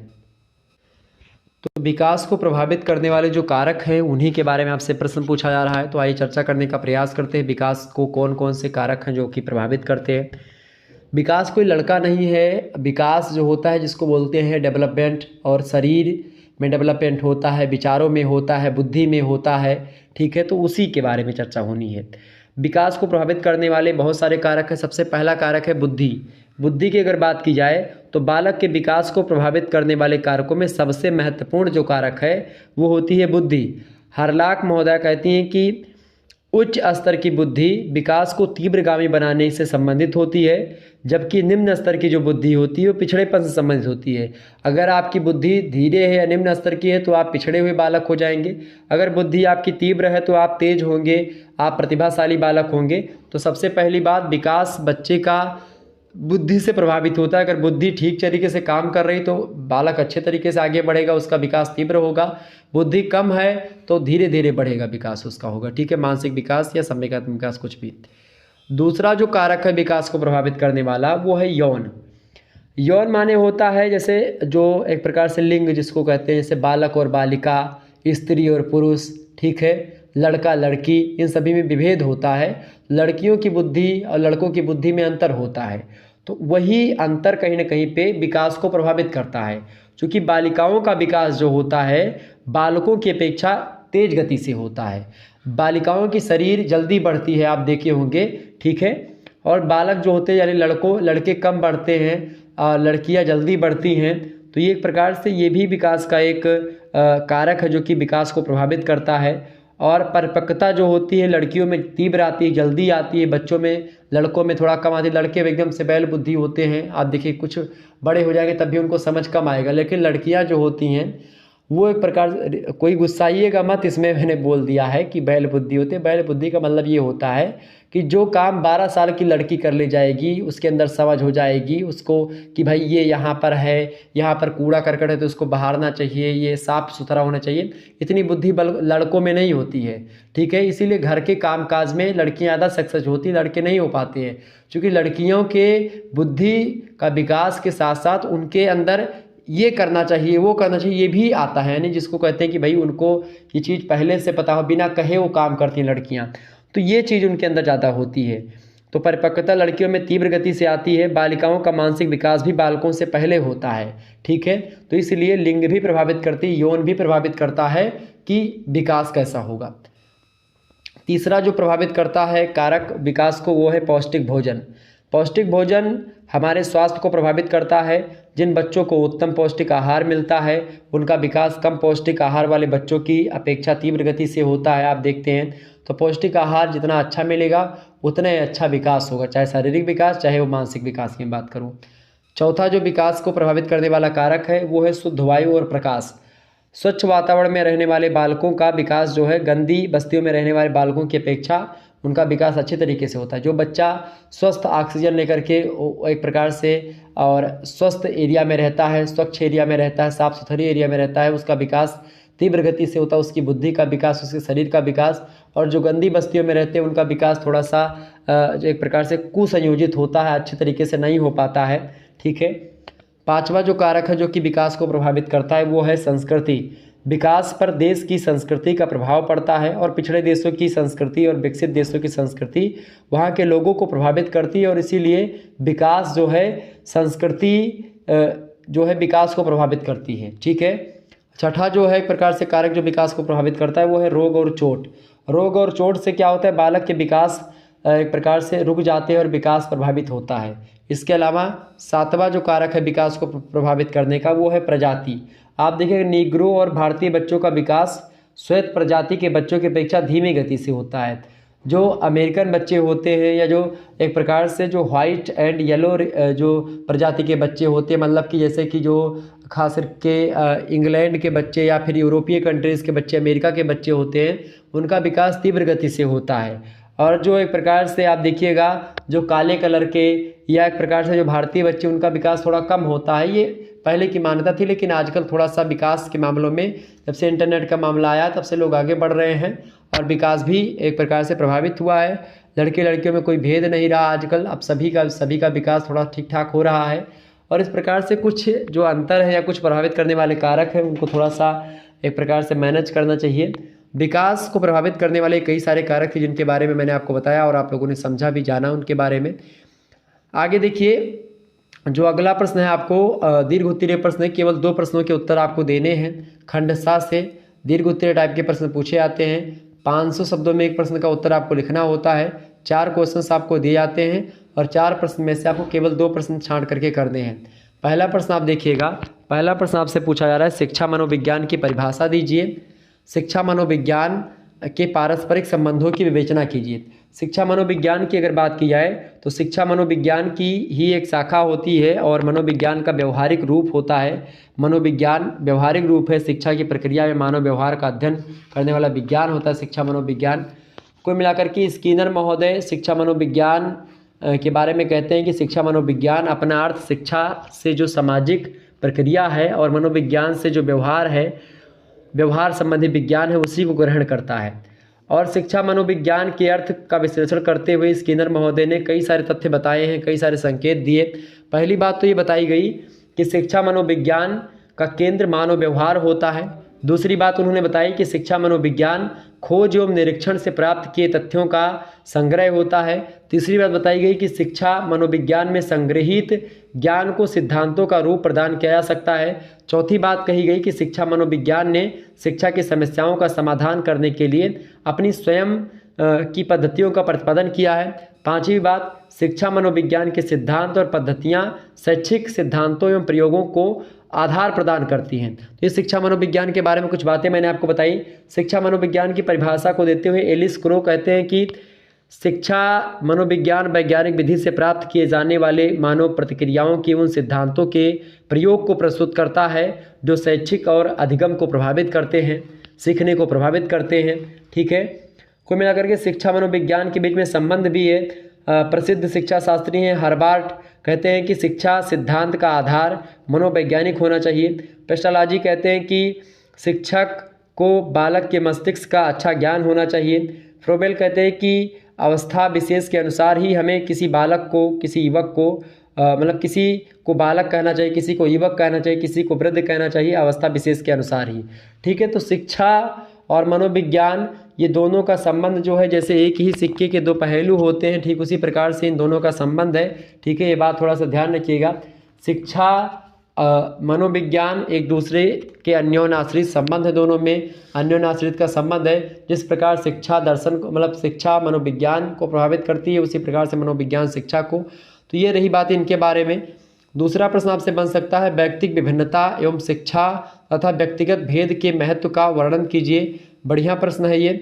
तो विकास को प्रभावित करने वाले जो कारक हैं उन्हीं के बारे में आपसे प्रश्न पूछा जा रहा है। तो आइए चर्चा करने का प्रयास करते हैं, विकास को कौन कौन से कारक हैं जो कि प्रभावित करते हैं। विकास कोई लड़का नहीं है, विकास जो होता है जिसको बोलते हैं डेवलपमेंट, और शरीर में डेवलपमेंट होता है, विचारों में होता है, बुद्धि में होता है। ठीक है, तो उसी के बारे में चर्चा होनी है। विकास को प्रभावित करने वाले बहुत सारे कारक हैं। सबसे पहला कारक है बुद्धि। बुद्धि की अगर बात की जाए तो बालक के विकास को प्रभावित करने वाले कारकों में सबसे महत्वपूर्ण जो कारक है वो होती है बुद्धि। हरलाक महोदय कहती हैं कि उच्च स्तर की बुद्धि विकास को तीव्रगामी बनाने से संबंधित होती है, जबकि निम्न स्तर की जो बुद्धि होती है वो पिछड़ेपन से संबंधित होती है। अगर आपकी बुद्धि धीरे है या निम्न स्तर की है तो आप पिछड़े हुए बालक हो जाएंगे। अगर बुद्धि आपकी तीव्र है तो आप तेज होंगे, आप प्रतिभाशाली बालक होंगे। तो सबसे पहली बात, विकास बच्चे का बुद्धि से प्रभावित होता है। अगर बुद्धि ठीक तरीके से काम कर रही तो बालक अच्छे तरीके से आगे बढ़ेगा, उसका विकास तीव्र होगा। बुद्धि कम है तो धीरे धीरे बढ़ेगा विकास उसका होगा, ठीक है, मानसिक विकास या संवेगात्मक विकास कुछ भी। दूसरा जो कारक है विकास को प्रभावित करने वाला वो है यौन। यौन माने होता है जैसे जो एक प्रकार से लिंग जिसको कहते हैं, जैसे बालक और बालिका, स्त्री और पुरुष, ठीक है, लड़का लड़की, इन सभी में विभेद होता है। लड़कियों की बुद्धि और लड़कों की बुद्धि में अंतर होता है, तो वही अंतर कहीं ना कहीं पे विकास को प्रभावित करता है। क्योंकि बालिकाओं का विकास जो होता है बालकों की अपेक्षा तेज गति से होता है। बालिकाओं की शरीर जल्दी बढ़ती है, आप देखे होंगे, ठीक है, और बालक जो होते हैं यानी लड़के कम बढ़ते हैं, लड़कियां जल्दी बढ़ती हैं। तो ये एक प्रकार से ये भी विकास का एक कारक है जो कि विकास को प्रभावित करता है। और परिपक्वता जो होती है लड़कियों में तीव्र आती है, जल्दी आती है, बच्चों में, लड़कों में थोड़ा कम आती है। लड़के एकदम से बैल बुद्धि होते हैं, आप देखिए कुछ बड़े हो जाएंगे तब भी उनको समझ कम आएगा। लेकिन लड़कियां जो होती हैं वो एक प्रकार, कोई गुस्साइएगा मत, इसमें मैंने बोल दिया है कि बैल बुद्धि होती है। बैल बुद्धि का मतलब ये होता है कि जो काम 12 साल की लड़की कर ले जाएगी, उसके अंदर समझ हो जाएगी उसको कि भाई ये यहाँ पर है, यहाँ पर कूड़ा करकट है तो उसको बहारना चाहिए, ये साफ़ सुथरा होना चाहिए, इतनी बुद्धि लड़कों में नहीं होती है, ठीक है। इसीलिए घर के काम काज में लड़कियाँ ज़्यादा सक्सेस होती, लड़के नहीं हो पाते हैं। क्योंकि लड़कियों के बुद्धि का विकास के साथ साथ उनके अंदर ये करना चाहिए वो करना चाहिए ये भी आता है, यानी जिसको कहते हैं कि भाई उनको ये चीज़ पहले से पता हो, बिना कहे वो काम करती हैं लड़कियां, तो ये चीज़ उनके अंदर ज़्यादा होती है। तो परिपक्वता लड़कियों में तीव्र गति से आती है। बालिकाओं का मानसिक विकास भी बालकों से पहले होता है, ठीक है। तो इसलिए लिंग भी प्रभावित करती है, यौन भी प्रभावित करता है कि विकास कैसा होगा। तीसरा जो प्रभावित करता है कारक विकास को वो है पौष्टिक भोजन। पौष्टिक भोजन हमारे स्वास्थ्य को प्रभावित करता है। जिन बच्चों को उत्तम पौष्टिक आहार मिलता है उनका विकास कम पौष्टिक आहार वाले बच्चों की अपेक्षा तीव्र गति से होता है, आप देखते हैं। तो पौष्टिक आहार जितना अच्छा मिलेगा उतना ही अच्छा विकास होगा, चाहे शारीरिक विकास चाहे वो मानसिक विकास की बात करूँ। चौथा जो विकास को प्रभावित करने वाला कारक है वो है शुद्ध वायु और प्रकाश। स्वच्छ वातावरण में रहने वाले बालकों का विकास जो है गंदी बस्तियों में रहने वाले बालकों की अपेक्षा उनका विकास अच्छे तरीके से होता है। जो बच्चा स्वस्थ ऑक्सीजन लेकर के एक प्रकार से और स्वस्थ एरिया में रहता है, स्वच्छ एरिया में रहता है, साफ़ सुथरी एरिया में रहता है, उसका विकास तीव्र गति से होता है, उसकी बुद्धि का विकास, उसके शरीर का विकास। और जो गंदी बस्तियों में रहते हैं उनका विकास थोड़ा सा एक प्रकार से कुसंयोजित होता है, अच्छे तरीके से नहीं हो पाता है, ठीक है। पांचवा जो कारक है जो कि विकास को प्रभावित करता है वो है संस्कृति। विकास पर देश की संस्कृति का प्रभाव पड़ता है और पिछड़े देशों की संस्कृति और विकसित देशों की संस्कृति वहाँ के लोगों को प्रभावित करती है। और इसीलिए विकास जो है संस्कृति जो है विकास को प्रभावित करती है, ठीक है। छठा जो है एक प्रकार से कारक जो विकास को प्रभावित करता है वो है रोग और चोट। रोग और चोट से क्या होता है, बालक के विकास एक प्रकार से रुक जाते हैं और विकास प्रभावित होता है। इसके अलावा सातवां जो कारक है विकास को प्रभावित करने का वो है प्रजाति। आप देखिए नीग्रो और भारतीय बच्चों का विकास श्वेत प्रजाति के बच्चों की अपेक्षा धीमी गति से होता है। जो अमेरिकन बच्चे होते हैं या जो एक प्रकार से जो वाइट एंड येलो जो प्रजाति के बच्चे होते हैं, मतलब कि जैसे कि जो खास करके इंग्लैंड के बच्चे या फिर यूरोपीय कंट्रीज़ के बच्चे, अमेरिका के बच्चे होते हैं, उनका विकास तीव्र गति से होता है। और जो एक प्रकार से आप देखिएगा जो काले कलर के या एक प्रकार से जो भारतीय बच्चे उनका विकास थोड़ा कम होता है। ये पहले की मान्यता थी, लेकिन आजकल थोड़ा सा विकास के मामलों में जब से इंटरनेट का मामला आया तब से लोग आगे बढ़ रहे हैं और विकास भी एक प्रकार से प्रभावित हुआ है। लड़के लड़कियों में कोई भेद नहीं रहा आजकल, अब सभी का विकास थोड़ा ठीक ठाक हो रहा है। और इस प्रकार से कुछ जो अंतर है या कुछ प्रभावित करने वाले कारक हैं उनको थोड़ा सा एक प्रकार से मैनेज करना चाहिए। विकास को प्रभावित करने वाले कई सारे कारक थे जिनके बारे में मैंने आपको बताया और आप लोगों ने समझा भी, जाना उनके बारे में। आगे देखिए जो अगला प्रश्न है आपको दीर्घ उत्तरीय प्रश्न है, केवल 2 प्रश्नों के उत्तर आपको देने हैं। खंड 7 से दीर्घ उत्तरीय टाइप के प्रश्न पूछे जाते हैं। 500 शब्दों में एक प्रश्न का उत्तर आपको लिखना होता है। 4 क्वेश्चंस आपको दिए जाते हैं और 4 प्रश्न में से आपको केवल 2 प्रश्न छांट करके करने हैं। पहला प्रश्न आप देखिएगा, पहला प्रश्न आपसे पूछा जा रहा है शिक्षा मनोविज्ञान की परिभाषा दीजिए। शिक्षा मनोविज्ञान के पारस्परिक संबंधों की विवेचना कीजिए। शिक्षा मनोविज्ञान की अगर बात की जाए तो शिक्षा मनोविज्ञान की ही एक शाखा होती है और मनोविज्ञान का व्यवहारिक रूप होता है। मनोविज्ञान व्यवहारिक रूप है, शिक्षा की प्रक्रिया में मानव व्यवहार का अध्ययन करने वाला विज्ञान होता है शिक्षा मनोविज्ञान। कुल मिलाकर के स्किनर महोदय शिक्षा मनोविज्ञान के बारे में कहते हैं कि शिक्षा मनोविज्ञान अपना अर्थ शिक्षा से जो सामाजिक प्रक्रिया है और मनोविज्ञान से जो व्यवहार है, व्यवहार संबंधी विज्ञान है, उसी को ग्रहण करता है। और शिक्षा मनोविज्ञान के अर्थ का विश्लेषण करते हुए स्किनर महोदय ने कई सारे तथ्य बताए हैं, कई सारे संकेत दिए। पहली बात तो ये बताई गई कि शिक्षा मनोविज्ञान का केंद्र मानव व्यवहार होता है। दूसरी बात उन्होंने बताई कि शिक्षा मनोविज्ञान खोज एवं निरीक्षण से प्राप्त किए तथ्यों का संग्रह होता है। तीसरी बात बताई गई कि शिक्षा मनोविज्ञान में संग्रहित ज्ञान को सिद्धांतों का रूप प्रदान किया जा सकता है। चौथी बात कही गई कि शिक्षा मनोविज्ञान ने शिक्षा की समस्याओं का समाधान करने के लिए अपनी स्वयं की पद्धतियों का प्रतिपादन किया है। पांचवी बात, शिक्षा मनोविज्ञान के सिद्धांत और पद्धतियां शैक्षिक सिद्धांतों एवं प्रयोगों को आधार प्रदान करती हैं। तो ये शिक्षा मनोविज्ञान के बारे में कुछ बातें मैंने आपको बताई। शिक्षा मनोविज्ञान की परिभाषा को देते हुए एलिस क्रो कहते हैं कि शिक्षा मनोविज्ञान वैज्ञानिक विधि से प्राप्त किए जाने वाले मानव प्रतिक्रियाओं के उन सिद्धांतों के प्रयोग को प्रस्तुत करता है जो शैक्षिक और अधिगम को प्रभावित करते हैं, सीखने को प्रभावित करते हैं। ठीक है, कुल मिलाकर के शिक्षा मनोविज्ञान के बीच में संबंध भी है। प्रसिद्ध शिक्षा शास्त्री हैं हर्बार्ट, कहते हैं कि शिक्षा सिद्धांत का आधार मनोवैज्ञानिक होना चाहिए। पेस्टालॉजी कहते हैं कि शिक्षक को बालक के मस्तिष्क का अच्छा ज्ञान होना चाहिए। फ्रोबेल कहते हैं कि अवस्था विशेष के अनुसार ही हमें किसी बालक को, किसी युवक को मतलब किसी को बालक कहना चाहिए, किसी को युवक कहना चाहिए, किसी को वृद्ध कहना चाहिए, अवस्था विशेष के अनुसार ही। ठीक है, तो शिक्षा और मनोविज्ञान ये दोनों का संबंध जो है, जैसे एक ही सिक्के के दो पहलू होते हैं, ठीक उसी प्रकार से इन दोनों का संबंध है। ठीक है, ये बात थोड़ा सा ध्यान रखिएगा। शिक्षा मनोविज्ञान एक दूसरे के अन्योन्याश्रित संबंध है, दोनों में अन्योन्याश्रित का संबंध है। जिस प्रकार शिक्षा दर्शन को मतलब शिक्षा मनोविज्ञान को प्रभावित करती है, उसी प्रकार से मनोविज्ञान शिक्षा को। तो ये रही बात इनके बारे में। दूसरा प्रश्न आपसे बन सकता है, व्यक्तिगत विभिन्नता एवं शिक्षा तथा व्यक्तिगत भेद के महत्व का वर्णन कीजिए। बढ़िया प्रश्न है ये।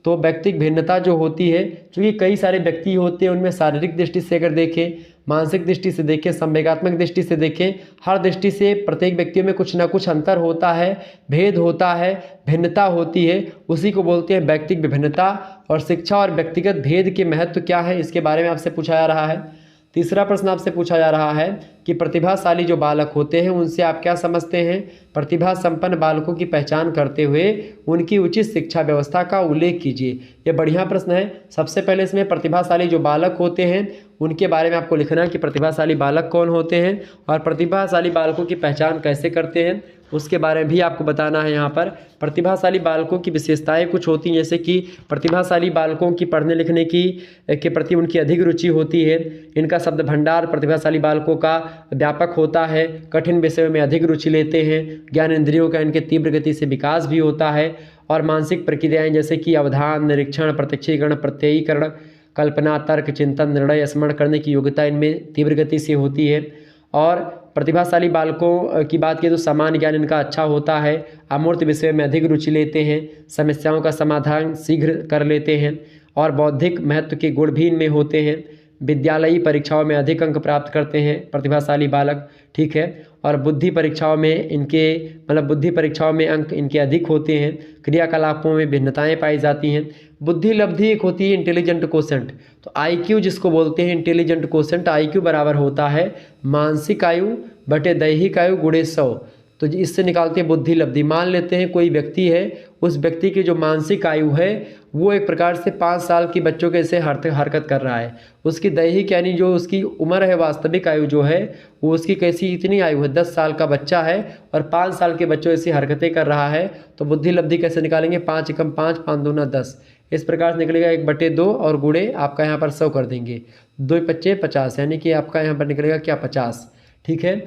तो व्यक्तिगत भिन्नता जो होती है, क्योंकि कई सारे व्यक्ति होते हैं, उनमें शारीरिक दृष्टि से अगर देखें, मानसिक दृष्टि से देखें, संवेगात्मक दृष्टि से देखें, हर दृष्टि से प्रत्येक व्यक्तियों में कुछ ना कुछ अंतर होता है, भेद होता है, भिन्नता होती है, उसी को बोलते हैं व्यक्तिगत विभिन्नता। और शिक्षा और व्यक्तिगत भेद के महत्व क्या है, इसके बारे में आपसे पूछा जा रहा है। तीसरा प्रश्न आपसे पूछा जा रहा है कि प्रतिभाशाली जो बालक होते हैं उनसे आप क्या समझते हैं। प्रतिभा संपन्न बालकों की पहचान करते हुए उनकी उचित शिक्षा व्यवस्था का उल्लेख कीजिए। यह बढ़िया प्रश्न है। सबसे पहले इसमें प्रतिभाशाली जो बालक होते हैं उनके बारे में आपको लिखना है कि प्रतिभाशाली बालक कौन होते हैं और प्रतिभाशाली बालकों की पहचान कैसे करते हैं, उसके बारे में भी आपको बताना है। यहाँ पर प्रतिभाशाली बालकों की विशेषताएं कुछ होती हैं, जैसे कि प्रतिभाशाली बालकों की पढ़ने लिखने की के प्रति उनकी अधिक रुचि होती है। इनका शब्द भंडार प्रतिभाशाली बालकों का व्यापक होता है, कठिन विषयों में अधिक रुचि लेते हैं, ज्ञान इंद्रियों का इनके तीव्र गति से विकास भी होता है। और मानसिक प्रक्रियाएँ जैसे कि अवधान, निरीक्षण, प्रत्यक्षीकरण, प्रत्ययीकरण, कल्पना, तर्क, चिंतन, निर्णय, स्मरण करने की योग्यता इनमें तीव्र गति से होती है। और प्रतिभाशाली बालकों की बात की तो सामान्य ज्ञान इनका अच्छा होता है, अमूर्त विषय में अधिक रुचि लेते हैं, समस्याओं का समाधान शीघ्र कर लेते हैं और बौद्धिक महत्व के गुण भी इनमें होते हैं। विद्यालयी परीक्षाओं में अधिक अंक प्राप्त करते हैं प्रतिभाशाली बालक। ठीक है, और बुद्धि परीक्षाओं में इनके बुद्धि परीक्षाओं में अंक इनके अधिक होते हैं। क्रियाकलापों में भिन्नताएं पाई जाती हैं। बुद्धि लब्धि एक होती है इंटेलिजेंट कोसेंट। तो IQ जिसको बोलते हैं इंटेलिजेंट कोसेंट, IQ बराबर होता है मानसिक आयु बटे दैहिक आयु गुणे 100। तो इससे निकालते हैं बुद्धि लब्धि। मान लेते हैं कोई व्यक्ति है, उस व्यक्ति की जो मानसिक आयु है वो एक प्रकार से 5 साल की बच्चों के ऐसे हरकत कर रहा है। उसकी दैहिक यानी जो उसकी उम्र है, वास्तविक आयु जो है वो उसकी कैसी इतनी आयु है, 10 साल का बच्चा है और 5 साल के बच्चों ऐसी हरकतें कर रहा है। तो बुद्धि लब्धि कैसे निकालेंगे, 5 एकम 5, 5 दूना 10, इस प्रकार से निकलेगा 1/2 और गुणे आपका यहाँ पर 100 कर देंगे। 2 पच्चे 50 यानी कि आपका यहाँ पर निकलेगा क्या 50। ठीक है,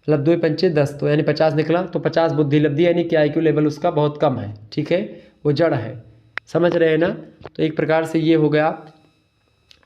2 पंचे 10 तो यानी 50 निकला। तो 50 बुद्धि लब्धि यानी कि IQ लेवल उसका बहुत कम है। ठीक है, वो जड़ है, समझ रहे हैं ना। तो एक प्रकार से ये हो गया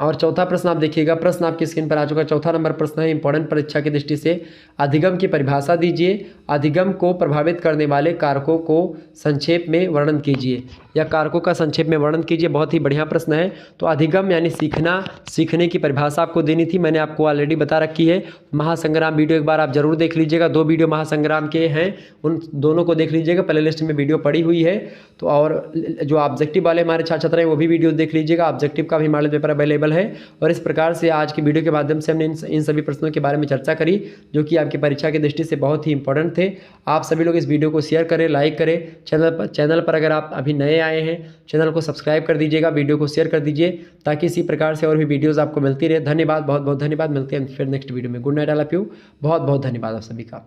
और चौथा प्रश्न आप देखिएगा, प्रश्न आपकी स्क्रीन पर आ चुका है। चौथा नंबर प्रश्न है, इंपॉर्टेंट परीक्षा की दृष्टि से अधिगम की परिभाषा दीजिए। अधिगम को प्रभावित करने वाले कारकों को संक्षेप में वर्णन कीजिए, या कारकों का संक्षेप में वर्णन कीजिए। बहुत ही बढ़िया प्रश्न है। तो अधिगम यानी सीखना, सीखने की परिभाषा आपको देनी थी, मैंने आपको ऑलरेडी बता रखी है। महासंग्राम वीडियो एक बार आप जरूर देख लीजिएगा, 2 वीडियो महासंग्राम के हैं, उन दोनों को देख लीजिएगा, प्ले लिस्ट में वीडियो पड़ी हुई है। तो और जो ऑब्जेक्टिव वाले हमारे छात्र छात्र हैं वो भी वीडियो देख लीजिएगा, ऑब्जेक्टिव का भी मॉडल पेपर अवेलेबल है। और इस प्रकार से आज की वीडियो के माध्यम से हमने इन सभी प्रश्नों के बारे में चर्चा करी, जो कि आपकी परीक्षा की दृष्टि से बहुत ही इंपॉर्टेंट थे। आप सभी लोग इस वीडियो को शेयर करें, लाइक करें। चैनल पर अगर आप अभी नए आए हैं, चैनल को सब्सक्राइब कर दीजिएगा, वीडियो को शेयर कर दीजिए, ताकि इसी प्रकार से और भी वीडियोज़ आपको मिलती रहे। धन्यवाद, बहुत बहुत धन्यवाद। मिलते हैं फिर नेक्स्ट वीडियो में। Good night all of you. बहुत बहुत धन्यवाद आप सभी का।